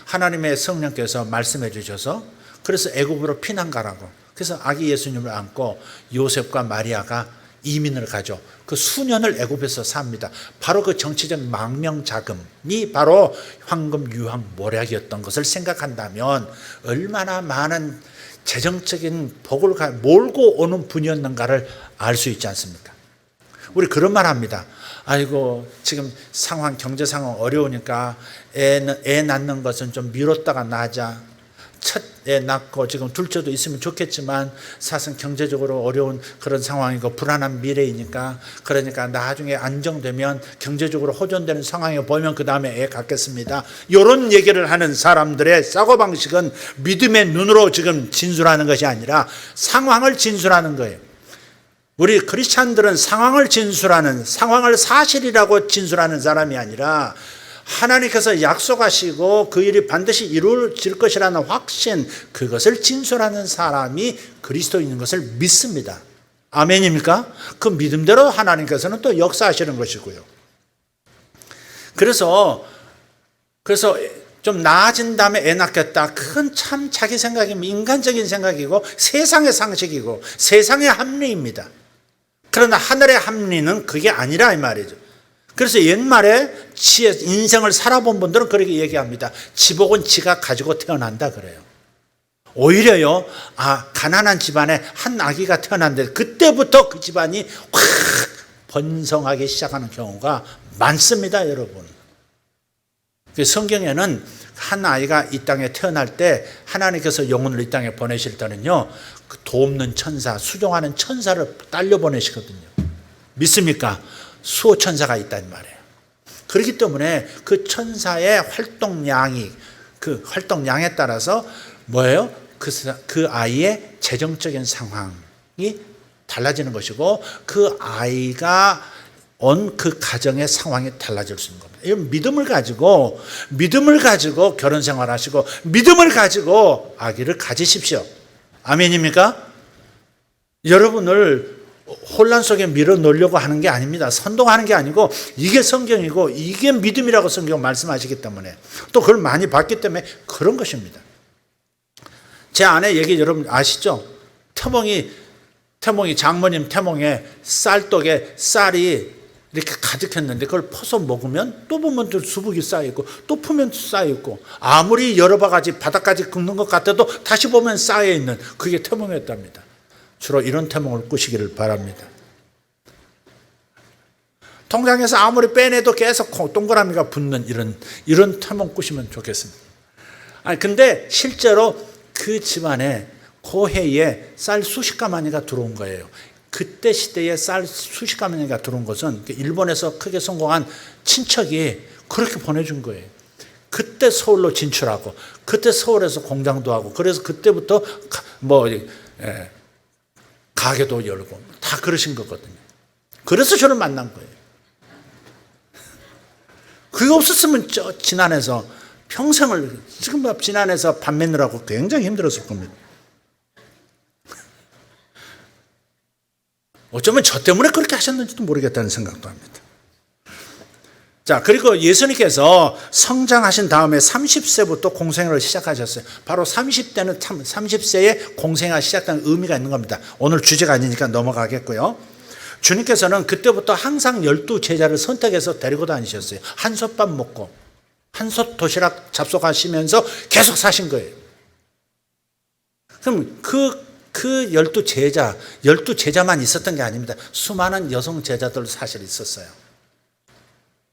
하나님의 성령께서 말씀해 주셔서, 그래서 애굽으로 피난 가라고, 그래서 아기 예수님을 안고 요셉과 마리아가 이민을 가죠. 그 수년을 애굽에서 삽니다. 바로 그 정치적 망명 자금이 바로 황금, 유황, 몰약이었던 것을 생각한다면 얼마나 많은 재정적인 복을 몰고 오는 분이었는가를 알 수 있지 않습니까? 우리 그런 말 합니다. 아이고, 지금 경제 상황 어려우니까 애 낳는 것은 좀 미뤘다가 낳자. 첫애 낳고 지금 둘째도 있으면 좋겠지만 사실 경제적으로 어려운 그런 상황이고 불안한 미래이니까, 그러니까 나중에 안정되면 경제적으로 호전되는 상황에 보면 그 다음에 애 갖겠습니다. 이런 얘기를 하는 사람들의 사고방식은 믿음의 눈으로 지금 진술하는 것이 아니라 상황을 진술하는 거예요. 우리 크리스찬들은 상황을 진술하는, 상황을 사실이라고 진술하는 사람이 아니라 하나님께서 약속하시고 그 일이 반드시 이루어질 것이라는 확신, 그것을 진술하는 사람이 그리스도인인 것을 믿습니다. 아멘입니까? 그 믿음대로 하나님께서는 또 역사하시는 것이고요. 그래서 좀 나아진 다음에 애 낳겠다. 그건 참 자기 생각이 인간적인 생각이고 세상의 상식이고 세상의 합리입니다. 그러나 하늘의 합리는 그게 아니라 이 말이죠. 그래서 옛말에 인생을 살아본 분들은 그렇게 얘기합니다. 지복은 지가 가지고 태어난다 그래요. 오히려요, 가난한 집안에 한 아기가 태어났는데 그때부터 그 집안이 확 번성하기 시작하는 경우가 많습니다, 여러분. 성경에는 한 아이가 이 땅에 태어날 때 하나님께서 영혼을 이 땅에 보내실 때는요, 그 돕는 천사, 수종하는 천사를 딸려 보내시거든요. 믿습니까? 수호 천사가 있단 말이에요. 그렇기 때문에 그 천사의 활동량이, 그 활동량에 따라서 뭐예요? 그 아이의 재정적인 상황이 달라지는 것이고 그 아이가 온 그 가정의 상황이 달라질 수 있는 겁니다. 이런 믿음을 가지고 결혼 생활하시고 믿음을 가지고 아기를 가지십시오. 아멘입니까? 여러분을 혼란 속에 밀어넣으려고 하는 게 아닙니다. 선동하는 게 아니고 이게 성경이고 이게 믿음이라고 성경 말씀하시기 때문에 또 그걸 많이 봤기 때문에 그런 것입니다. 제 아내 얘기 여러분 아시죠? 태몽이 장모님 태몽에 쌀떡에 쌀이 이렇게 가득했는데 그걸 퍼서 먹으면 또 보면 또 수북이 쌓여있고 또 풀면 쌓여있고 아무리 여러 바가지 바닥까지 긁는 것 같아도 다시 보면 쌓여있는 그게 태몽이었답니다. 주로 이런 태몽을 꾸시기를 바랍니다. 통장에서 아무리 빼내도 계속 동그라미가 붙는 이런 태몽 꾸시면 좋겠습니다. 근데 실제로 그 집안에 그 해에 쌀 수십 가마니가 들어온 거예요. 그때 시대에 쌀 수십 가마니가 들어온 것은 일본에서 크게 성공한 친척이 그렇게 보내준 거예요. 그때 서울로 진출하고 그때 서울에서 공장도 하고 그래서 그때부터 가게도 열고 다 그러신 거거든요. 그래서 저를 만난 거예요. 그게 없었으면 지난해에서 평생을 지금 지난해에서 밥 먹느라고 굉장히 힘들었을 겁니다. 어쩌면 저 때문에 그렇게 하셨는지도 모르겠다는 생각도 합니다. 자, 그리고 예수님께서 성장하신 다음에 30세부터 공생애를 시작하셨어요. 바로 30세에 공생애가 시작된 의미가 있는 겁니다. 오늘 주제가 아니니까 넘어가겠고요. 주님께서는 그때부터 항상 12제자를 선택해서 데리고 다니셨어요. 한솥밥 먹고 한솥 도시락 잡숴가시면서 계속 사신 거예요. 그럼 그 12제자만 있었던 게 아닙니다. 수많은 여성 제자들 사실 있었어요.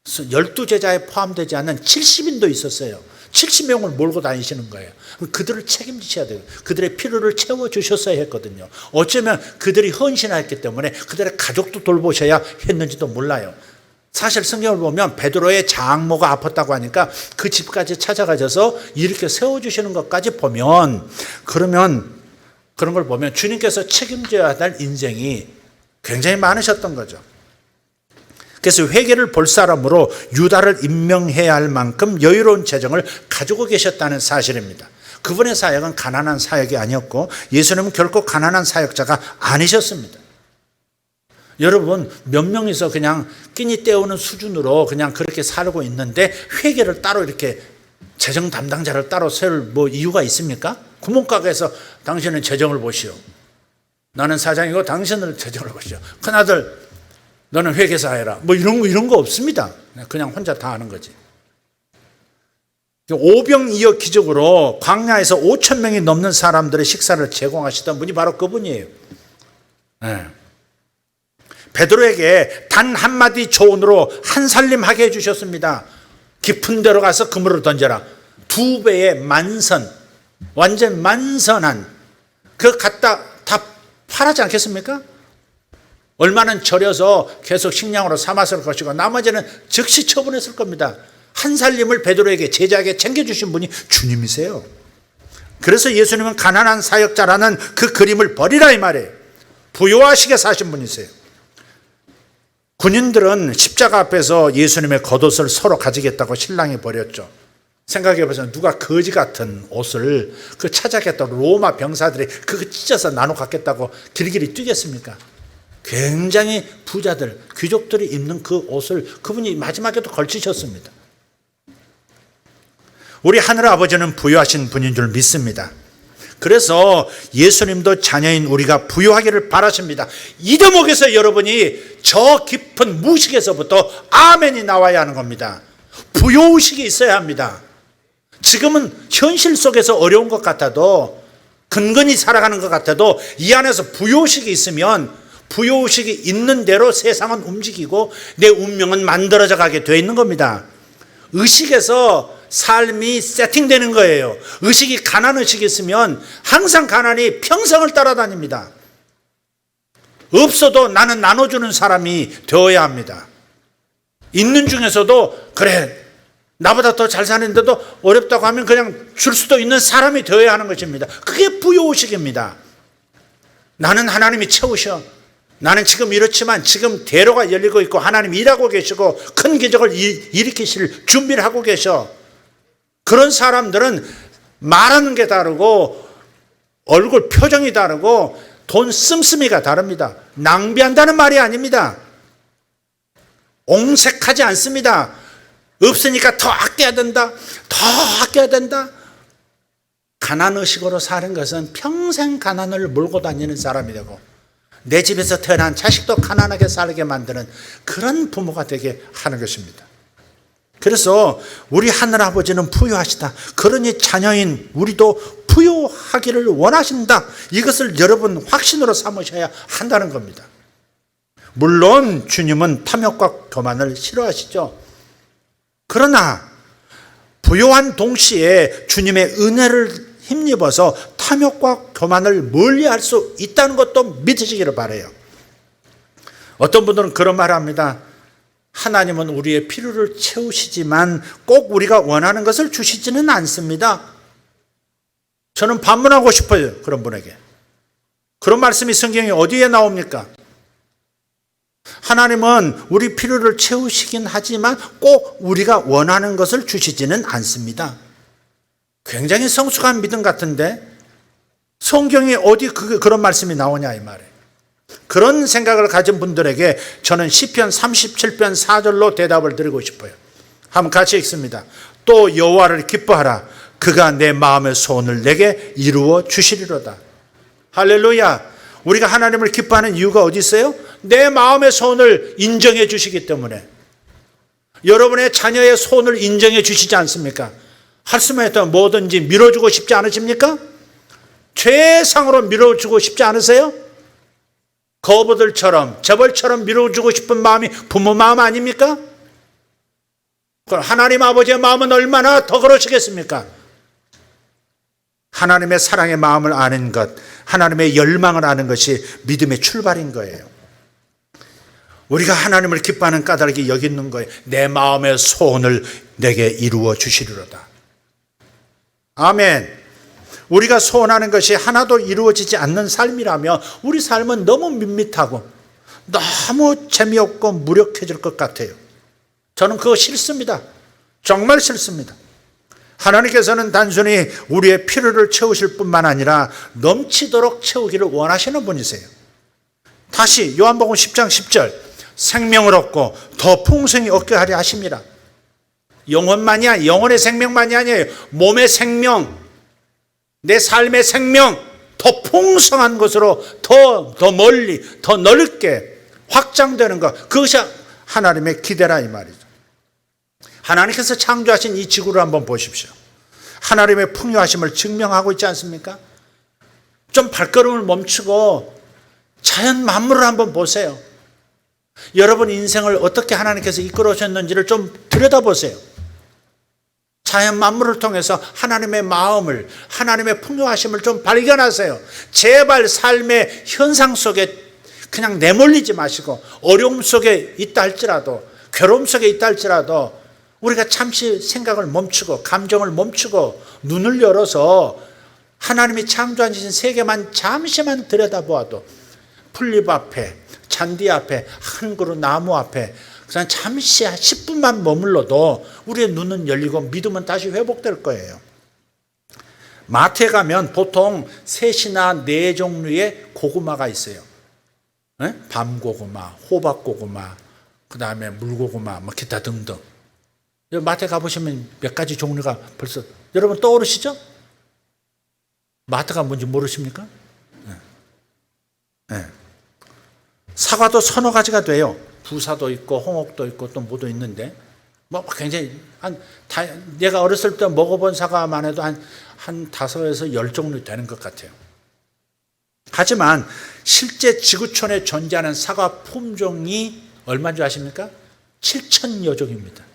12제자에 포함되지 않는 70인도 있었어요. 70명을 몰고 다니시는 거예요. 그들을 책임지셔야 돼요. 그들의 필요를 채워주셨어야 했거든요. 어쩌면 그들이 헌신했기 때문에 그들의 가족도 돌보셔야 했는지도 몰라요. 사실 성경을 보면 베드로의 장모가 아팠다고 하니까 그 집까지 찾아가셔서 이렇게 세워주시는 것까지 보면 그런 걸 보면 주님께서 책임져야 할 인생이 굉장히 많으셨던 거죠. 그래서 회개를 볼 사람으로 유다를 임명해야 할 만큼 여유로운 재정을 가지고 계셨다는 사실입니다. 그분의 사역은 가난한 사역이 아니었고 예수님은 결코 가난한 사역자가 아니셨습니다. 여러분 몇 명이서 그냥 끼니 때우는 수준으로 그냥 그렇게 살고 있는데 회개를 따로 이렇게 재정 담당자를 따로 세울 이유가 있습니까? 구멍가게에서 당신은 재정을 보시오. 나는 사장이고 당신은 재정을 보시오. 큰아들 너는 회계사 해라. 이런 거 없습니다. 그냥 혼자 다 하는 거지. 오병이어 기적으로 광야에서 5,000명이 넘는 사람들의 식사를 제공하시던 분이 바로 그분이에요. 네. 베드로에게 단 한마디 조언으로 한살림하게 해주셨습니다. 깊은 데로 가서 그물을 던져라. 2배의 만선, 완전 만선한 그 갖다 다 팔하지 않겠습니까? 얼마는 절여서 계속 식량으로 삼았을 것이고 나머지는 즉시 처분했을 겁니다. 한 살림을 베드로에게 제자에게 챙겨주신 분이 주님이세요. 그래서 예수님은 가난한 사역자라는 그 그림을 버리라 이 말이에요. 부요하시게 사신 분이세요. 군인들은 십자가 앞에서 예수님의 겉옷을 서로 가지겠다고 신랑이 버렸죠. 생각해 보세요. 누가 거지 같은 옷을 그 찾아겠다고 로마 병사들이 그거 찢어서 나눠 갖겠다고 길길이 뛰겠습니까? 굉장히 부자들, 귀족들이 입는 그 옷을 그분이 마지막에도 걸치셨습니다. 우리 하늘 아버지는 부유하신 분인 줄 믿습니다. 그래서 예수님도 자녀인 우리가 부유하기를 바라십니다. 이 대목에서 여러분이 저 깊은 무식에서부터 아멘이 나와야 하는 겁니다. 부유의식이 있어야 합니다. 지금은 현실 속에서 어려운 것 같아도, 근근히 살아가는 것 같아도 이 안에서 부유의식이 있으면 부유의식이 있는 대로 세상은 움직이고 내 운명은 만들어져 가게 되어 있는 겁니다. 의식에서 삶이 세팅되는 거예요. 의식이 가난의식이 있으면 항상 가난이 평생을 따라다닙니다. 없어도 나는 나눠주는 사람이 되어야 합니다. 있는 중에서도 그래 나보다 더 잘 사는데도 어렵다고 하면 그냥 줄 수도 있는 사람이 되어야 하는 것입니다. 그게 부유의식입니다. 나는 하나님이 채우셔. 나는 지금 이렇지만 지금 대로가 열리고 있고 하나님이 일하고 계시고 큰 기적을 일으키실 준비를 하고 계셔. 그런 사람들은 말하는 게 다르고 얼굴 표정이 다르고 돈 씀씀이가 다릅니다. 낭비한다는 말이 아닙니다. 옹색하지 않습니다. 없으니까 더 아껴야 된다. 더 아껴야 된다. 가난의식으로 사는 것은 평생 가난을 몰고 다니는 사람이 되고 내 집에서 태어난 자식도 가난하게 살게 만드는 그런 부모가 되게 하는 것입니다. 그래서 우리 하늘아버지는 부유하시다. 그러니 자녀인 우리도 부유하기를 원하신다. 이것을 여러분 확신으로 삼으셔야 한다는 겁니다. 물론 주님은 탐욕과 교만을 싫어하시죠. 그러나 부유한 동시에 주님의 은혜를 힘입어서 탐욕과 교만을 멀리할 수 있다는 것도 믿으시기를 바라요. 어떤 분들은 그런 말을 합니다. 하나님은 우리의 필요를 채우시지만 꼭 우리가 원하는 것을 주시지는 않습니다. 저는 반문하고 싶어요. 그런 분에게. 그런 말씀이 성경에 어디에 나옵니까? 하나님은 우리 필요를 채우시긴 하지만 꼭 우리가 원하는 것을 주시지는 않습니다. 굉장히 성숙한 믿음 같은데 성경에 어디 그런 말씀이 나오냐 이 말이에요. 그런 생각을 가진 분들에게 저는 시편 37편 4절로 대답을 드리고 싶어요. 한번 같이 읽습니다. 또 여호와를 기뻐하라. 그가 내 마음의 소원을 내게 이루어 주시리로다. 할렐루야. 우리가 하나님을 기뻐하는 이유가 어디 있어요? 내 마음의 소원을 인정해 주시기 때문에. 여러분의 자녀의 소원을 인정해 주시지 않습니까? 할 수만 있다면 뭐든지 밀어주고 싶지 않으십니까? 최상으로 밀어주고 싶지 않으세요? 거부들처럼 재벌처럼 밀어주고 싶은 마음이 부모 마음 아닙니까? 그럼 하나님 아버지의 마음은 얼마나 더 그러시겠습니까? 하나님의 사랑의 마음을 아는 것, 하나님의 열망을 아는 것이 믿음의 출발인 거예요. 우리가 하나님을 기뻐하는 까닭이 여기 있는 거예요. 내 마음의 소원을 내게 이루어 주시리로다. 아멘. 우리가 소원하는 것이 하나도 이루어지지 않는 삶이라면 우리 삶은 너무 밋밋하고 너무 재미없고 무력해질 것 같아요. 저는 그거 싫습니다. 정말 싫습니다. 하나님께서는 단순히 우리의 필요를 채우실 뿐만 아니라 넘치도록 채우기를 원하시는 분이세요. 다시 요한복음 10장 10절 생명을 얻고 더 풍성히 얻게 하려 하심이라. 영혼만이 영혼의 생명만이 아니에요. 몸의 생명, 내 삶의 생명 더 풍성한 것으로 더 멀리 더 넓게 확장되는 것, 그것이 하나님의 기대라 이 말이죠. 하나님께서 창조하신 이 지구를 한번 보십시오. 하나님의 풍요하심을 증명하고 있지 않습니까? 좀 발걸음을 멈추고 자연 만물을 한번 보세요. 여러분 인생을 어떻게 하나님께서 이끌어 오셨는지를 좀 들여다보세요. 자연 만물을 통해서 하나님의 마음을, 하나님의 풍요하심을 좀 발견하세요. 제발 삶의 현상 속에 그냥 내몰리지 마시고, 어려움 속에 있다 할지라도, 괴로움 속에 있다 할지라도 우리가 잠시 생각을 멈추고 감정을 멈추고 눈을 열어서 하나님이 창조하신 세계만 잠시만 들여다보아도, 풀잎 앞에, 잔디 앞에, 한 그루 나무 앞에 그냥 잠시 10분만 머물러도 우리의 눈은 열리고 믿음은 다시 회복될 거예요. 마트에 가면 보통 3이나 4종류의 고구마가 있어요. 밤고구마, 호박고구마, 그 다음에 물고구마, 뭐 기타 등등. 마트에 가보시면 몇 가지 종류가 벌써 여러분 떠오르시죠? 마트가 뭔지 모르십니까? 네. 사과도 서너 가지가 돼요. 부사도 있고 홍옥도 있고 또 뭐도 있는데, 뭐 굉장히 내가 어렸을 때 먹어본 사과만 해도 한 5에서 10종류 되는 것 같아요. 하지만 실제 지구촌에 존재하는 사과 품종이 얼마인 줄 아십니까? 7천여 종입니다.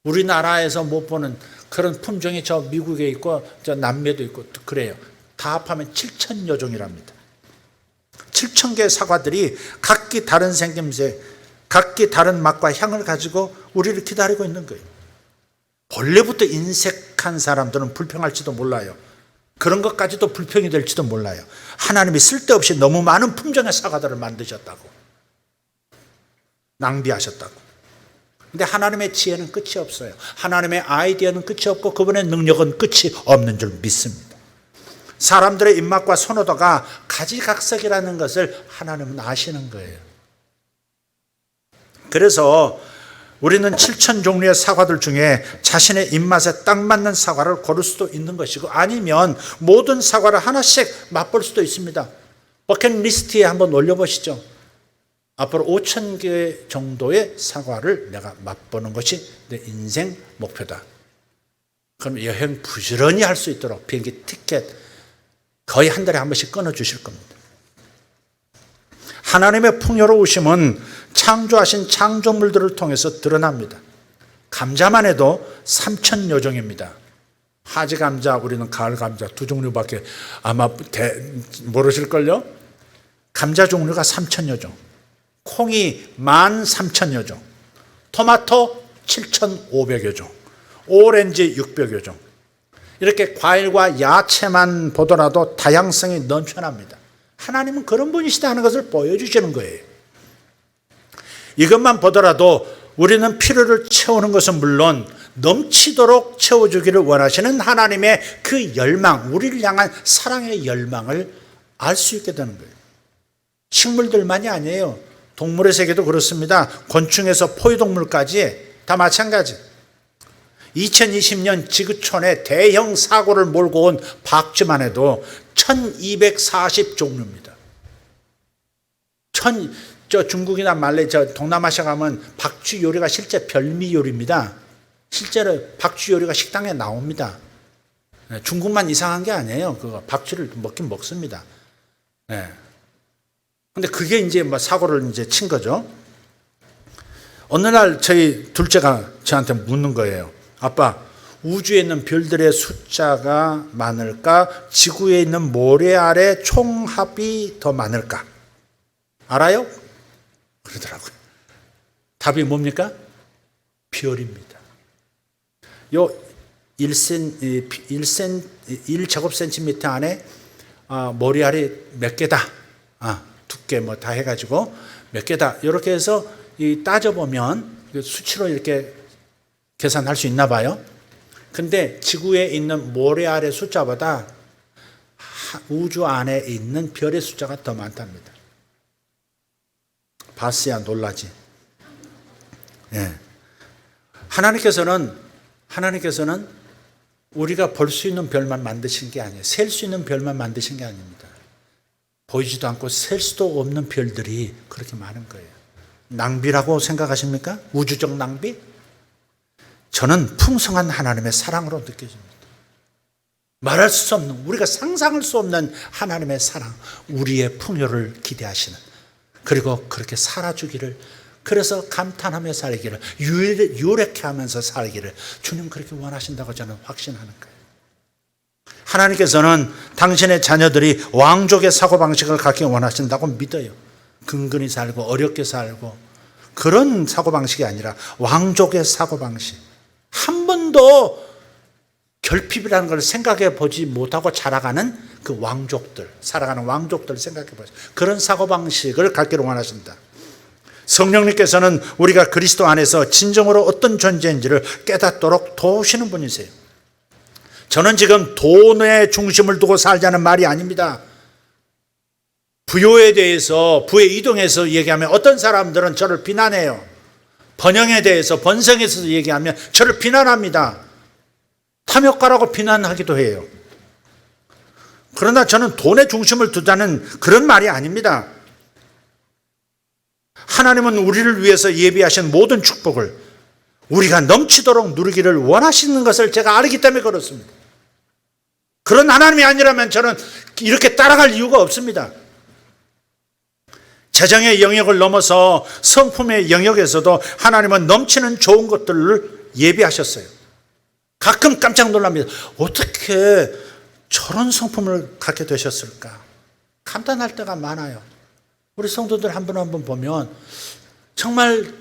우리나라에서 못 보는 그런 품종이 저 미국에 있고 저 남미에도 있고 그래요. 다 합하면 7천여 종이랍니다. 7,000개의 사과들이 각기 다른 생김새, 각기 다른 맛과 향을 가지고 우리를 기다리고 있는 거예요. 본래부터 인색한 사람들은 불평할지도 몰라요. 그런 것까지도 불평이 될지도 몰라요. 하나님이 쓸데없이 너무 많은 품종의 사과들을 만드셨다고, 낭비하셨다고. 근데 하나님의 지혜는 끝이 없어요. 하나님의 아이디어는 끝이 없고 그분의 능력은 끝이 없는 줄 믿습니다. 사람들의 입맛과 선호도가 가지각색이라는 것을 하나님은 아시는 거예요. 그래서 우리는 7,000종류의 사과들 중에 자신의 입맛에 딱 맞는 사과를 고를 수도 있는 것이고, 아니면 모든 사과를 하나씩 맛볼 수도 있습니다. 버킷리스트에 한번 올려보시죠. 앞으로 5,000개 정도의 사과를 내가 맛보는 것이 내 인생 목표다. 그럼 여행 부지런히 할 수 있도록 비행기 티켓 거의 한 달에 한 번씩 끊어주실 겁니다. 하나님의 풍요로우심은 창조하신 창조물들을 통해서 드러납니다. 감자만 해도 3,000여 종입니다. 하지 감자, 우리는 가을 감자 2종류밖에 아마 모르실걸요? 감자 종류가 3,000여 종, 콩이 13,000여 종, 토마토 7,500여 종, 오렌지 600여 종. 이렇게 과일과 야채만 보더라도 다양성이 넘쳐납니다. 하나님은 그런 분이시다 하는 것을 보여주시는 거예요. 이것만 보더라도 우리는 필요를 채우는 것은 물론 넘치도록 채워주기를 원하시는 하나님의 그 열망, 우리를 향한 사랑의 열망을 알 수 있게 되는 거예요. 식물들만이 아니에요. 동물의 세계도 그렇습니다. 곤충에서 포유동물까지 다 마찬가지. 2020년 지구촌에 대형 사고를 몰고 온 박쥐만 해도 1240종류입니다. 저 중국이나 말레이, 저 동남아시아 가면 박쥐 요리가 실제 별미 요리입니다. 실제로 박쥐 요리가 식당에 나옵니다. 중국만 이상한 게 아니에요. 그 박쥐를 먹긴 먹습니다. 네. 근데 그게 이제 뭐 사고를 이제 친 거죠. 어느 날 저희 둘째가 저한테 묻는 거예요. 아빠, 우주에 있는 별들의 숫자가 많을까? 지구에 있는 모래 아래 총합이 더 많을까? 알아요? 그러더라고요. 답이 뭡니까? 별입니다. 요 1제곱센티미터 안에 머리알이 몇 개다. 두께 뭐 다 해가지고 몇 개다. 이렇게 해서 따져보면 수치로 이렇게 계산할 수 있나 봐요. 근데 지구에 있는 모래알의 숫자보다 우주 안에 있는 별의 숫자가 더 많답니다. 봤어야 놀라지. 예. 하나님께서는 우리가 볼 수 있는 별만 만드신 게 아니에요. 셀 수 있는 별만 만드신 게 아닙니다. 보이지도 않고 셀 수도 없는 별들이 그렇게 많은 거예요. 낭비라고 생각하십니까? 우주적 낭비? 저는 풍성한 하나님의 사랑으로 느껴집니다. 말할 수 없는, 우리가 상상할 수 없는 하나님의 사랑, 우리의 풍요를 기대하시는, 그리고 그렇게 살아주기를 그래서 감탄하며 살기를, 유력해 하면서 살기를 주님 그렇게 원하신다고 저는 확신하는 거예요. 하나님께서는 당신의 자녀들이 왕족의 사고방식을 갖기 원하신다고 믿어요. 근근히 살고 어렵게 살고 그런 사고방식이 아니라 왕족의 사고방식. 한 번도 결핍이라는 걸 생각해 보지 못하고 자라가는 그 왕족들, 살아가는 왕족들 생각해 보세요. 그런 사고방식을 갖기를 원하신다. 성령님께서는 우리가 그리스도 안에서 진정으로 어떤 존재인지를 깨닫도록 도우시는 분이세요. 저는 지금 돈의 중심을 두고 살자는 말이 아닙니다. 부요에 대해서, 부의 이동에서 얘기하면 어떤 사람들은 저를 비난해요. 번영에 대해서, 번성에서 얘기하면 저를 비난합니다. 탐욕가라고 비난하기도 해요. 그러나 저는 돈의 중심을 두자는 그런 말이 아닙니다. 하나님은 우리를 위해서 예비하신 모든 축복을 우리가 넘치도록 누리기를 원하시는 것을 제가 알기 때문에 그렇습니다. 그런 하나님이 아니라면 저는 이렇게 따라갈 이유가 없습니다. 재정의 영역을 넘어서 성품의 영역에서도 하나님은 넘치는 좋은 것들을 예비하셨어요. 가끔 깜짝 놀랍니다. 어떻게 저런 성품을 갖게 되셨을까? 감탄할 때가 많아요. 우리 성도들 한 분 한 분 보면 정말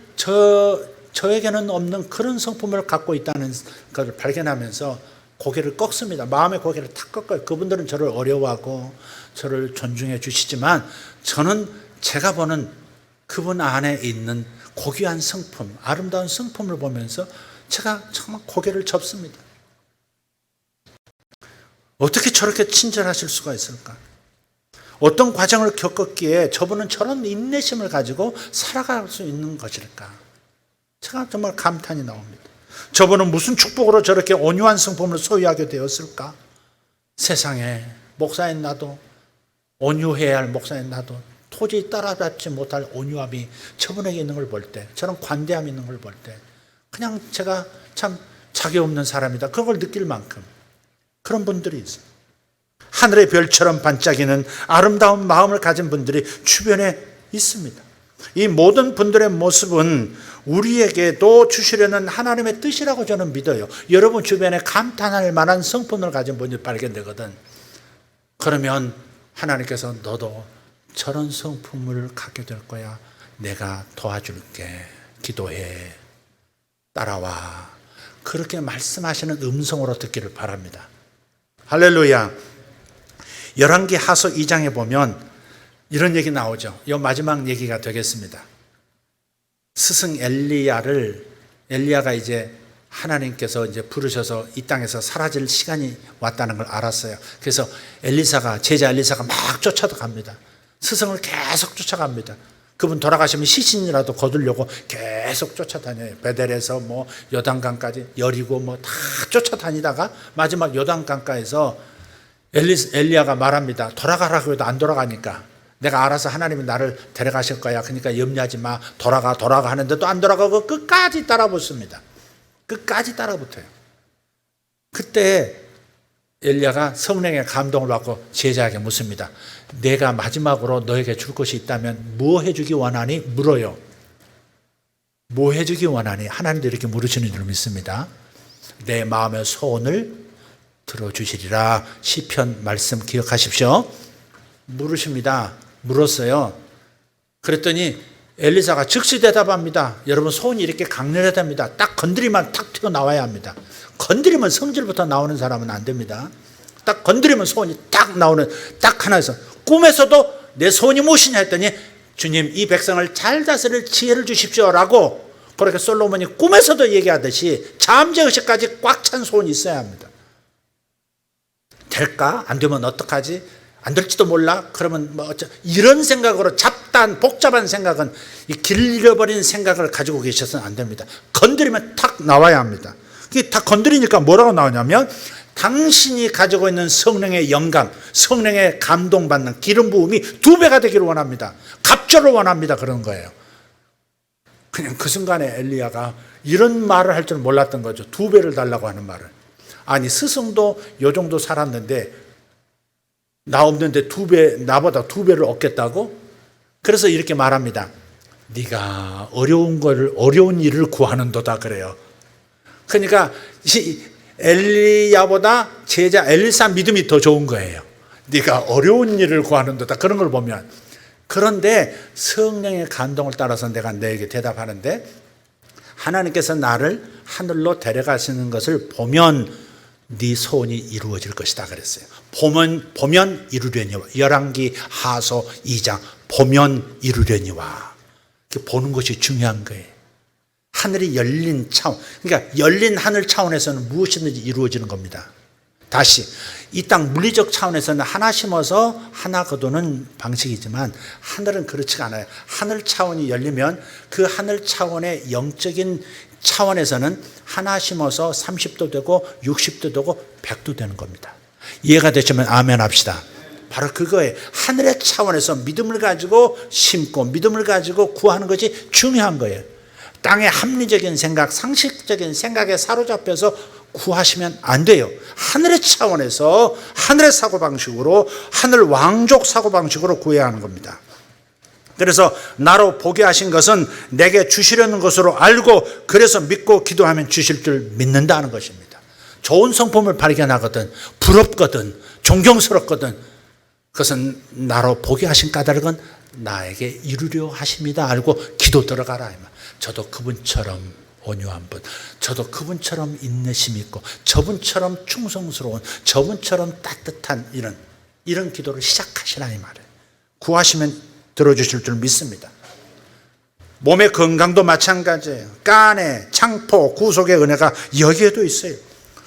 저에게는 없는 그런 성품을 갖고 있다는 것을 발견하면서 고개를 꺾습니다. 마음의 고개를 탁 꺾어요. 그분들은 저를 어려워하고 저를 존중해 주시지만 저는 제가 보는 그분 안에 있는 고귀한 성품, 아름다운 성품을 보면서 제가 정말 고개를 접습니다. 어떻게 저렇게 친절하실 수가 있을까? 어떤 과정을 겪었기에 저분은 저런 인내심을 가지고 살아갈 수 있는 것일까? 제가 정말 감탄이 나옵니다. 저분은 무슨 축복으로 저렇게 온유한 성품을 소유하게 되었을까? 세상에 목사인 나도, 온유해야 할 목사인 나도 도저히 따라잡지 못할 온유함이 저분에게 있는 걸 볼 때, 저런 관대함이 있는 걸 볼 때 그냥 제가 참 자기 없는 사람이다, 그걸 느낄 만큼 그런 분들이 있어요. 하늘의 별처럼 반짝이는 아름다운 마음을 가진 분들이 주변에 있습니다. 이 모든 분들의 모습은 우리에게도 주시려는 하나님의 뜻이라고 저는 믿어요. 여러분 주변에 감탄할 만한 성품을 가진 분이 발견되거든. 그러면 하나님께서 너도 저런 성품을 갖게 될 거야. 내가 도와줄게. 기도해. 따라와. 그렇게 말씀하시는 음성으로 듣기를 바랍니다. 할렐루야. 열왕기 하서 2장에 보면 이런 얘기 나오죠. 이 마지막 얘기가 되겠습니다. 스승 엘리야가 이제 하나님께서 이제 부르셔서 이 땅에서 사라질 시간이 왔다는 걸 알았어요. 그래서 제자 엘리사가 막 쫓아갑니다. 스승을 계속 쫓아갑니다. 그분 돌아가시면 시신이라도 거두려고 계속 쫓아다녀요. 베델에서 뭐 요단강까지, 여리고 뭐 다 쫓아다니다가 마지막 요단강가에서 엘리야가 말합니다. 돌아가라고 해도 안 돌아가니까 내가 알아서 하나님이 나를 데려가실 거야. 그러니까 염려하지 마. 돌아가 하는데도 안 돌아가고 끝까지 따라붙습니다. 끝까지 따라붙어요. 그때 엘리야가 성령의 감동을 받고 제자에게 묻습니다. 내가 마지막으로 너에게 줄 것이 있다면 뭐 해주기 원하니? 물어요. 뭐 해주기 원하니? 하나님도 이렇게 물으시는 줄 믿습니다. 내 마음의 소원을 들어주시리라. 시편 말씀 기억하십시오. 물으십니다. 물었어요. 그랬더니 엘리사가 즉시 대답합니다. 여러분 소원이 이렇게 강렬하답니다. 딱 건드리면 탁 튀어나와야 합니다. 건드리면 성질부터 나오는 사람은 안 됩니다. 딱 건드리면 소원이 딱 나오는, 딱 하나에서 꿈에서도 내 소원이 무엇이냐 했더니 주님 이 백성을 잘 다스릴 지혜를 주십시오라고 그렇게 솔로몬이 꿈에서도 얘기하듯이 잠재의식까지 꽉 찬 소원이 있어야 합니다. 될까? 안 되면 어떡하지? 안 될지도 몰라? 그러면 뭐 이런 생각으로 잡다한 복잡한 생각은, 이 길 잃어버린 생각을 가지고 계셔서는 안 됩니다. 건드리면 탁 나와야 합니다. 그게 다 건드리니까 뭐라고 나오냐면 당신이 가지고 있는 성령의 영감, 성령의 감동받는 기름 부음이 2배가 되기를 원합니다. 갑절을 원합니다. 그런 거예요. 그냥 그 순간에 엘리야가 이런 말을 할 줄 몰랐던 거죠. 2배를 달라고 하는 말을. 아니 스승도 요 정도 살았는데 나 없는데 나보다 2배를 얻겠다고? 그래서 이렇게 말합니다. 네가 어려운 일을 구하는도다 그래요. 그러니까 엘리야보다 제자 엘리사 믿음이 더 좋은 거예요. 네가 어려운 일을 구하는도다 그런 걸 보면. 그런데 성령의 간동을 따라서 내가 너에게 대답하는데 하나님께서 나를 하늘로 데려가시는 것을 보면 네 소원이 이루어질 것이다 그랬어요. 보면 이루려니와. 열왕기 하소 2장 보면 이루려니와. 보는 것이 중요한 거예요. 하늘이 열린 차원, 그러니까 열린 하늘 차원에서는 무엇이든지 이루어지는 겁니다. 다시 이 땅 물리적 차원에서는 하나 심어서 하나 거두는 방식이지만 하늘은 그렇지가 않아요. 하늘 차원이 열리면 그 하늘 차원의 영적인 차원에서는 하나 심어서 30도 되고 60도 되고 100도 되는 겁니다. 이해가 되시면 아멘 합시다. 바로 그거예요. 하늘의 차원에서 믿음을 가지고 심고 믿음을 가지고 구하는 것이 중요한 거예요. 땅의 합리적인 생각, 상식적인 생각에 사로잡혀서 구하시면 안 돼요. 하늘의 차원에서 하늘의 사고방식으로, 하늘 왕족 사고방식으로 구해야 하는 겁니다. 그래서 나로 보게 하신 것은 내게 주시려는 것으로 알고 그래서 믿고 기도하면 주실 줄 믿는다는 것입니다. 좋은 성품을 발견하거든, 부럽거든, 존경스럽거든, 그것은 나로 보게 하신 까닭은 나에게 이루려 하십니다 알고 기도 들어가라. 저도 그분처럼 온유한 분, 저도 그분처럼 인내심 있고, 저분처럼 충성스러운, 저분처럼 따뜻한 이런 기도를 시작하시라 이 말이에요. 구하시면 들어주실 줄 믿습니다. 몸의 건강도 마찬가지예요. 간에 창포, 구속의 은혜가 여기에도 있어요.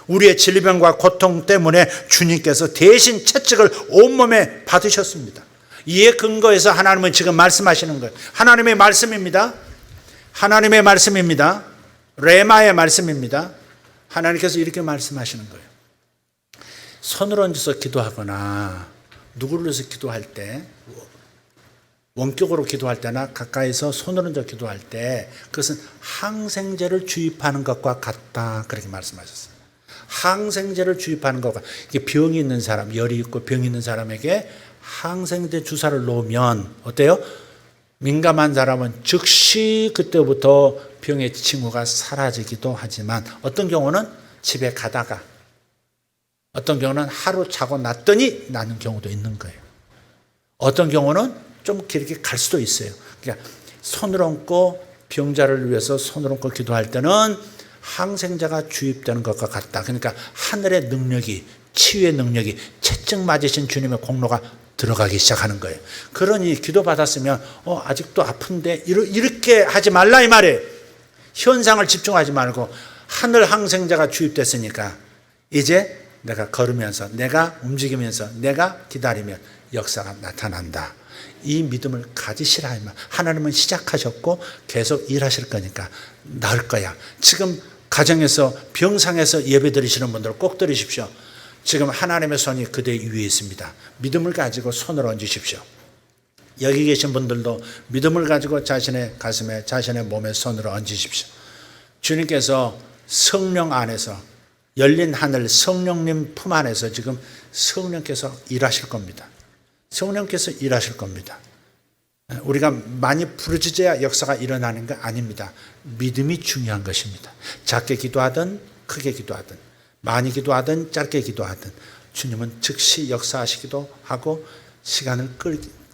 우리의 질병과 고통 때문에 주님께서 대신 채찍을 온몸에 받으셨습니다. 이에 근거해서 하나님은 지금 말씀하시는 거예요. 하나님의 말씀입니다. 하나님의 말씀입니다. 레마의 말씀입니다. 하나님께서 이렇게 말씀하시는 거예요. 손을 얹어서 기도하거나 누구를 위해서 기도할 때, 원격으로 기도할 때나 가까이서 손을 얹어 기도할 때 그것은 항생제를 주입하는 것과 같다 그렇게 말씀하셨어요. 항생제를 주입하는 것과, 병이 있는 사람, 열이 있고 병이 있는 사람에게 항생제 주사를 놓으면 어때요? 민감한 사람은 즉시 그때부터 병의 징후가 사라지기도 하지만 어떤 경우는 집에 가다가 어떤 경우는 하루 자고 났더니 나는 경우도 있는 거예요. 어떤 경우는 좀 길게 갈 수도 있어요. 그러니까 손을 얹고 병자를 위해서 손을 얹고 기도할 때는 항생제가 주입되는 것과 같다. 그러니까 하늘의 능력이, 치유의 능력이, 채찍 맞으신 주님의 공로가 들어가기 시작하는 거예요. 그러니 기도 받았으면 아직도 아픈데 이렇게 하지 말라 이 말이에요. 현상을 집중하지 말고 하늘 항생제가 주입됐으니까 이제 내가 걸으면서, 내가 움직이면서, 내가 기다리면 역사가 나타난다. 이 믿음을 가지시라. 하나님은 시작하셨고 계속 일하실 거니까 나을 거야. 지금 가정에서 병상에서 예배 드리시는 분들 꼭 들으십시오. 지금 하나님의 손이 그대 위에 있습니다. 믿음을 가지고 손을 얹으십시오. 여기 계신 분들도 믿음을 가지고 자신의 가슴에, 자신의 몸에 손을 얹으십시오. 주님께서 성령 안에서, 열린 하늘 성령님 품 안에서 지금 성령께서 일하실 겁니다. 성령께서 일하실 겁니다. 우리가 많이 부르짖어야 역사가 일어나는 거 아닙니다. 믿음이 중요한 것입니다. 작게 기도하든 크게 기도하든 많이 기도하든 짧게 기도하든 주님은 즉시 역사하시기도 하고 시간을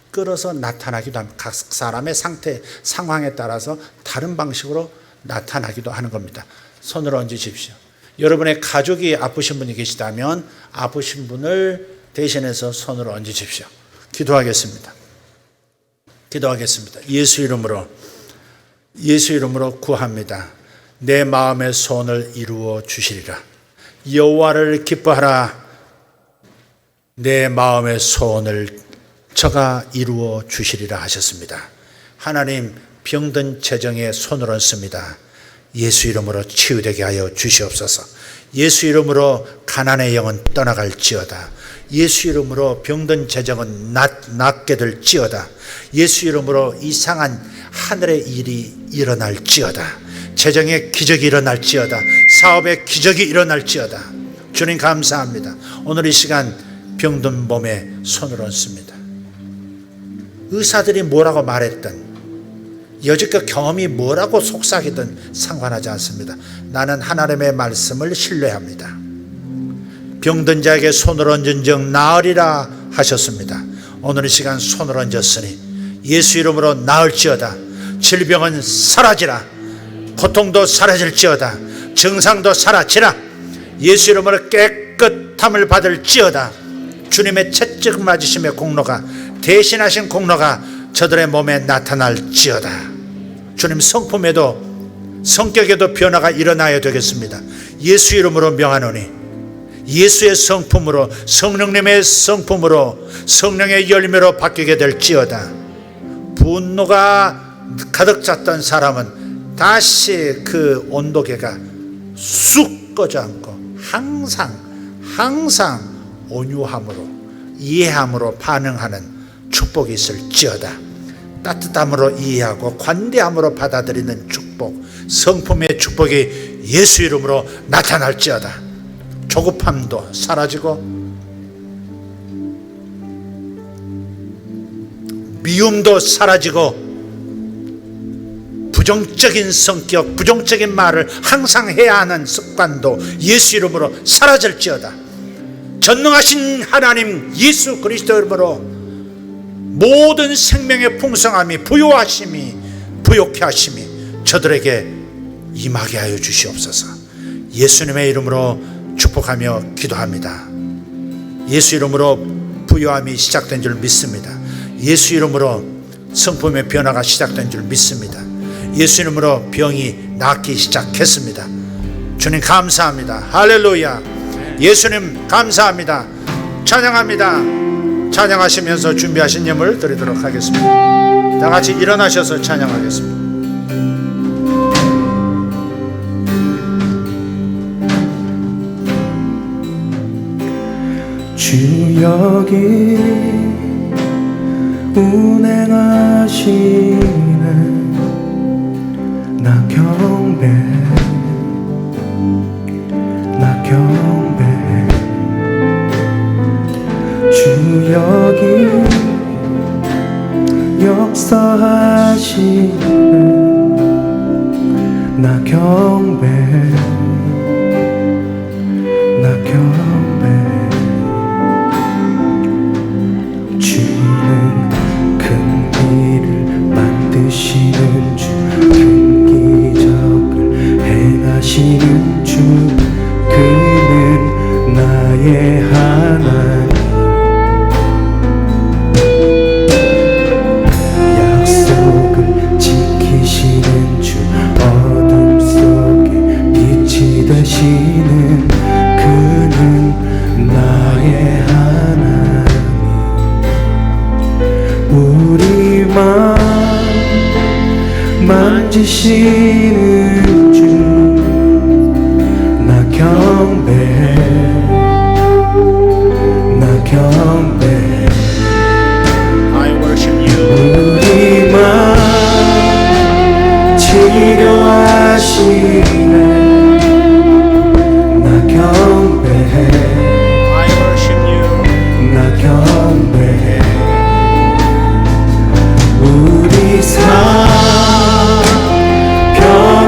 끌어서 나타나기도 합니다. 각 사람의 상태, 상황에 따라서 다른 방식으로 나타나기도 하는 겁니다. 손을 얹으십시오. 여러분의 가족이 아프신 분이 계시다면 아프신 분을 대신해서 손을 얹으십시오. 기도하겠습니다. 기도하겠습니다. 예수 이름으로 구합니다. 내 마음의 소원을 이루어 주시리라. 여호와를 기뻐하라. 내 마음의 소원을 저가 이루어 주시리라 하셨습니다. 하나님, 병든 재정에 손을 얹습니다. 예수 이름으로 치유되게 하여 주시옵소서. 예수 이름으로 가난의 영은 떠나갈지어다. 예수 이름으로 병든 재정은 낫게 될지어다. 예수 이름으로 이상한 하늘의 일이 일어날지어다. 재정의 기적이 일어날지어다. 사업의 기적이 일어날지어다. 주님 감사합니다. 오늘 이 시간 병든 몸에 손을 얹습니다. 의사들이 뭐라고 말했든 여지껏 경험이 뭐라고 속삭이든 상관하지 않습니다. 나는 하나님의 말씀을 신뢰합니다. 병든 자에게 손을 얹은 즉 나으리라 하셨습니다. 오늘 이 시간 손을 얹었으니 예수 이름으로 나을지어다. 질병은 사라지라. 고통도 사라질지어다. 증상도 사라지라. 예수 이름으로 깨끗함을 받을지어다. 주님의 채찍 맞으심의 공로가, 대신하신 공로가 저들의 몸에 나타날지어다. 주님 성품에도 성격에도 변화가 일어나야 되겠습니다. 예수 이름으로 명하노니 예수의 성품으로, 성령님의 성품으로, 성령의 열매로 바뀌게 될지어다. 분노가 가득 찼던 사람은 다시 그 온도계가 쑥 꺼져 않고 항상 온유함으로, 이해함으로 반응하는 축복이 있을지어다. 따뜻함으로 이해하고 관대함으로 받아들이는 축복, 성품의 축복이 예수 이름으로 나타날지어다. 조급함도 사라지고 미움도 사라지고 부정적인 성격, 부정적인 말을 항상 해야 하는 습관도 예수 이름으로 사라질지어다. 전능하신 하나님 예수 그리스도 이름으로 모든 생명의 풍성함이, 부요하심이, 부욕케 하심이 저들에게 임하게 하여 주시옵소서. 예수님의 이름으로 축복하며 기도합니다. 예수 이름으로 부요함이 시작된 줄 믿습니다. 예수 이름으로 성품의 변화가 시작된 줄 믿습니다. 예수 이름으로 병이 낫기 시작했습니다. 주님 감사합니다. 할렐루야. 예수님 감사합니다. 찬양합니다. 찬양하시면서 준비하신 예물 드리도록 하겠습니다. 다 같이 일어나셔서 찬양하겠습니다. 주 여기 운행하시네. 나 경배해, 나 경배해. 주 여기 역사하시네. 나 경배해, 나 경배해. 주는 큰 일을 만드시는 주, 큰 기적을 행하시는 주, 그는 나의 하나님. 약속을 지키시는 주, 어둠 속에 빛이 되시는 그는 나의 하나님. 우리 마음 만지시는 주, 나 경배해, 나 경배해. I worship you. 우리 마음 치료하시네. 나 경배해, I worship you. 나 경배해. 우리 삶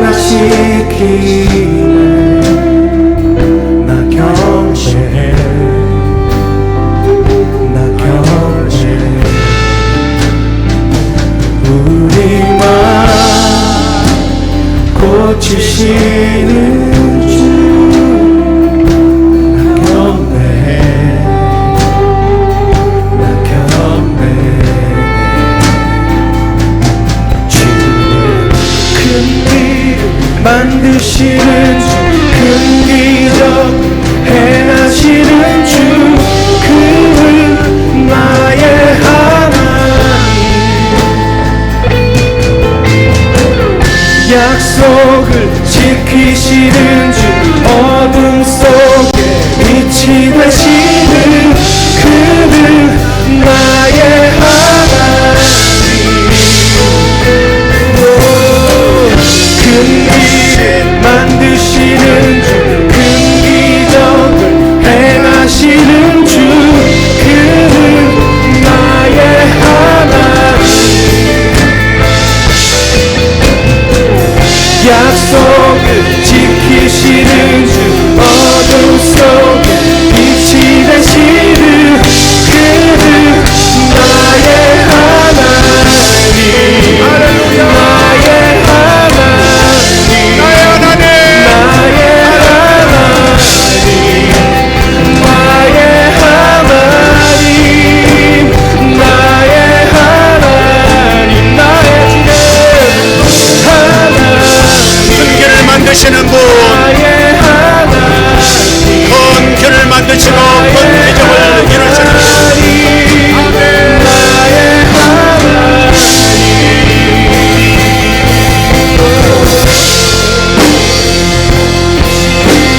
변화시키네. 나 경배해, 되시는 그는 나의 하나님, 할렐루야. 나의 하나님, 나의 하나님, 나의 하나님, 나의 하나님, 나의 하나님, 나의 주님 하나님, 큰 길을 만드시는 분, 나의 하나님, 큰 길을 만드시고 큰 기적을 이루시는 분. 아멘. 나의 하나님,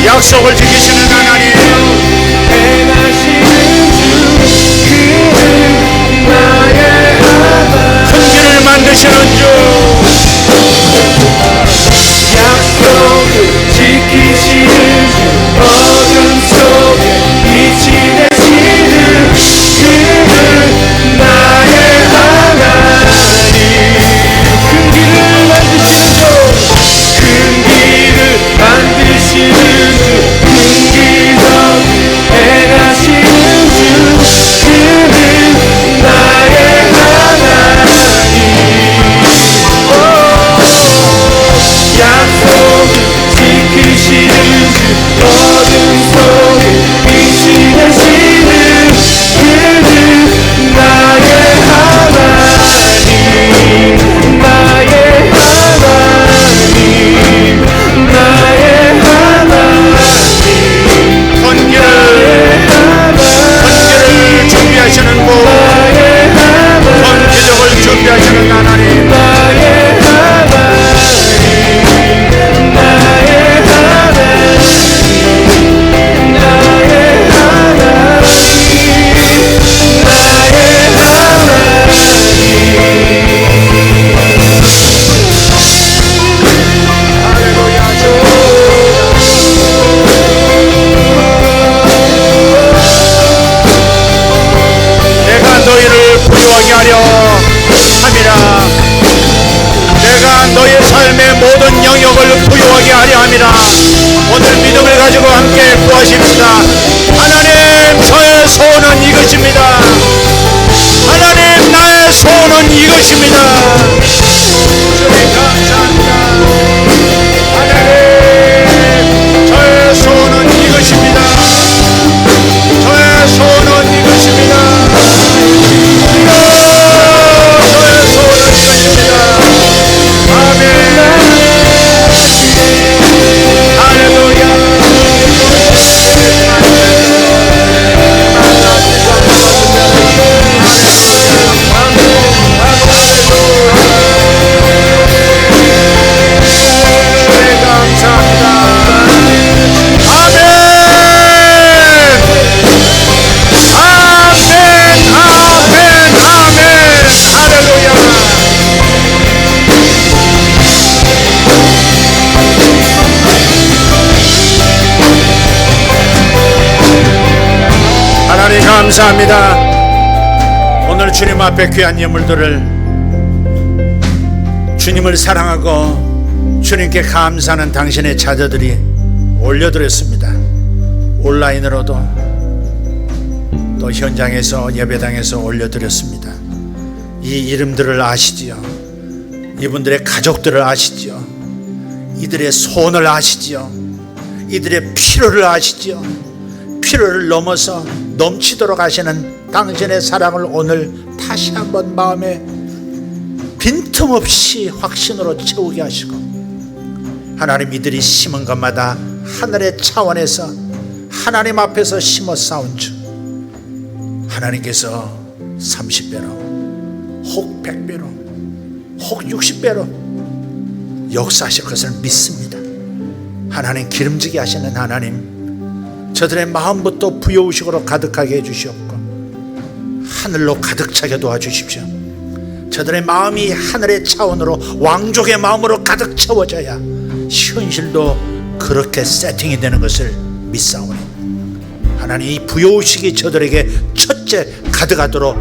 약속을 지키시는 하나님, 행하시는 주 그는 나의 하나님, 큰 길을 만드시는 주, 약속을 지키시는 주 어둠 속에 빛이 되시는 그는 나의 하나님, 큰 길을 만드시는 주큰 길을 만드시는 주큰 기적 행하시는 주 그는 나의 하나님, 약속 지키시는 주 어둠 속에 빛이 되시는 그는 나의 하나님, 나의 하나님, 나의 하나님, 큰 길을 준비하시는 분, 나의 하나님, 큰 기적을 준비하시는 하나님, 나의 하나님, 나의 하나님, 나의 하나님, 나의 내가 너희를 부유하게 하려 함이라. 내가 너의 삶의 모든 영역을 부유하게 하려 함이라. 오늘 믿음을 가지고 함께 구하십시다. 하나님, 저의 소원은 이것입니다. 하나님, 나의 소원은 이것입니다. 주님 감사합니다. 하나님, 저의 소원은 이것입니다. 저의 소원은 이것입니다. 저의 소원은 이것입니다. 아멘. 할렐루야. 주님 감사합니다. 아멘. 아멘, 아멘, 아멘. 할렐루야. 하나님 감사합니다. 오늘 주님 앞에 귀한 예물들을 주님을 사랑하고 주님께 감사하는 당신의 자녀들이 올려드렸습니다. 온라인으로도 또 현장에서 예배당에서 올려드렸습니다. 이 이름들을 아시지요? 이분들의 가족들을 아시지요? 이들의 소원을 아시지요? 이들의 필요를 아시지요? 필요를 넘어서 넘치도록 하시는 당신의 사랑을 오늘 다시 한번 마음에 빈틈없이 확신으로 채우게 하시고, 하나님, 이들이 심은 것마다 하늘의 차원에서 하나님 앞에서 심어 쌓은 주 하나님께서 30배로 혹 100배로 혹 60배로 역사하실 것을 믿습니다. 하나님, 기름지게 하시는 하나님, 저들의 마음부터 부여의식으로 가득하게 해주시옵고 하늘로 가득 차게 도와주십시오. 저들의 마음이 하늘의 차원으로 왕족의 마음으로 가득 채워져야 현실도 그렇게 세팅이 되는 것을 믿사오니, 하나님, 이 부여의식이 저들에게 첫째 가득하도록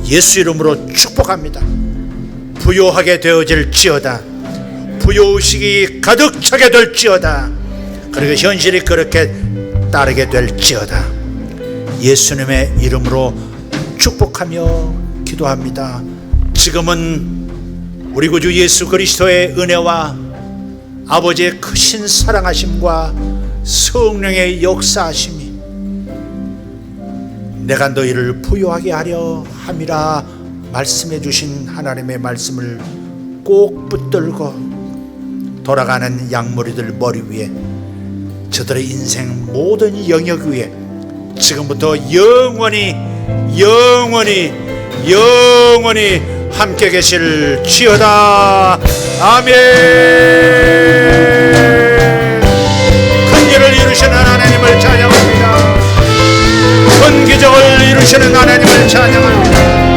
예수 이름으로 축복합니다. 부요하게 되어질지어다. 부여의식이 가득 차게 될지어다. 그리고 현실이 그렇게 따르게 될지어다. 예수님의 이름으로 축복하며 기도합니다. 지금은 우리 구주 예수 그리스도의 은혜와 아버지의 크신 사랑하심과 성령의 역사하심이 내가 너희를 부요하게 하려 함이라 말씀해 주신 하나님의 말씀을 꼭 붙들고 돌아가는 양머리들 머리 위에, 저들의 인생 모든 영역 위에 지금부터 영원히 함께 계실지어다. 아멘. 큰 일을 이루시는 하나님을 찬양합니다. 큰 기적을 이루시는 하나님을 찬양합니다.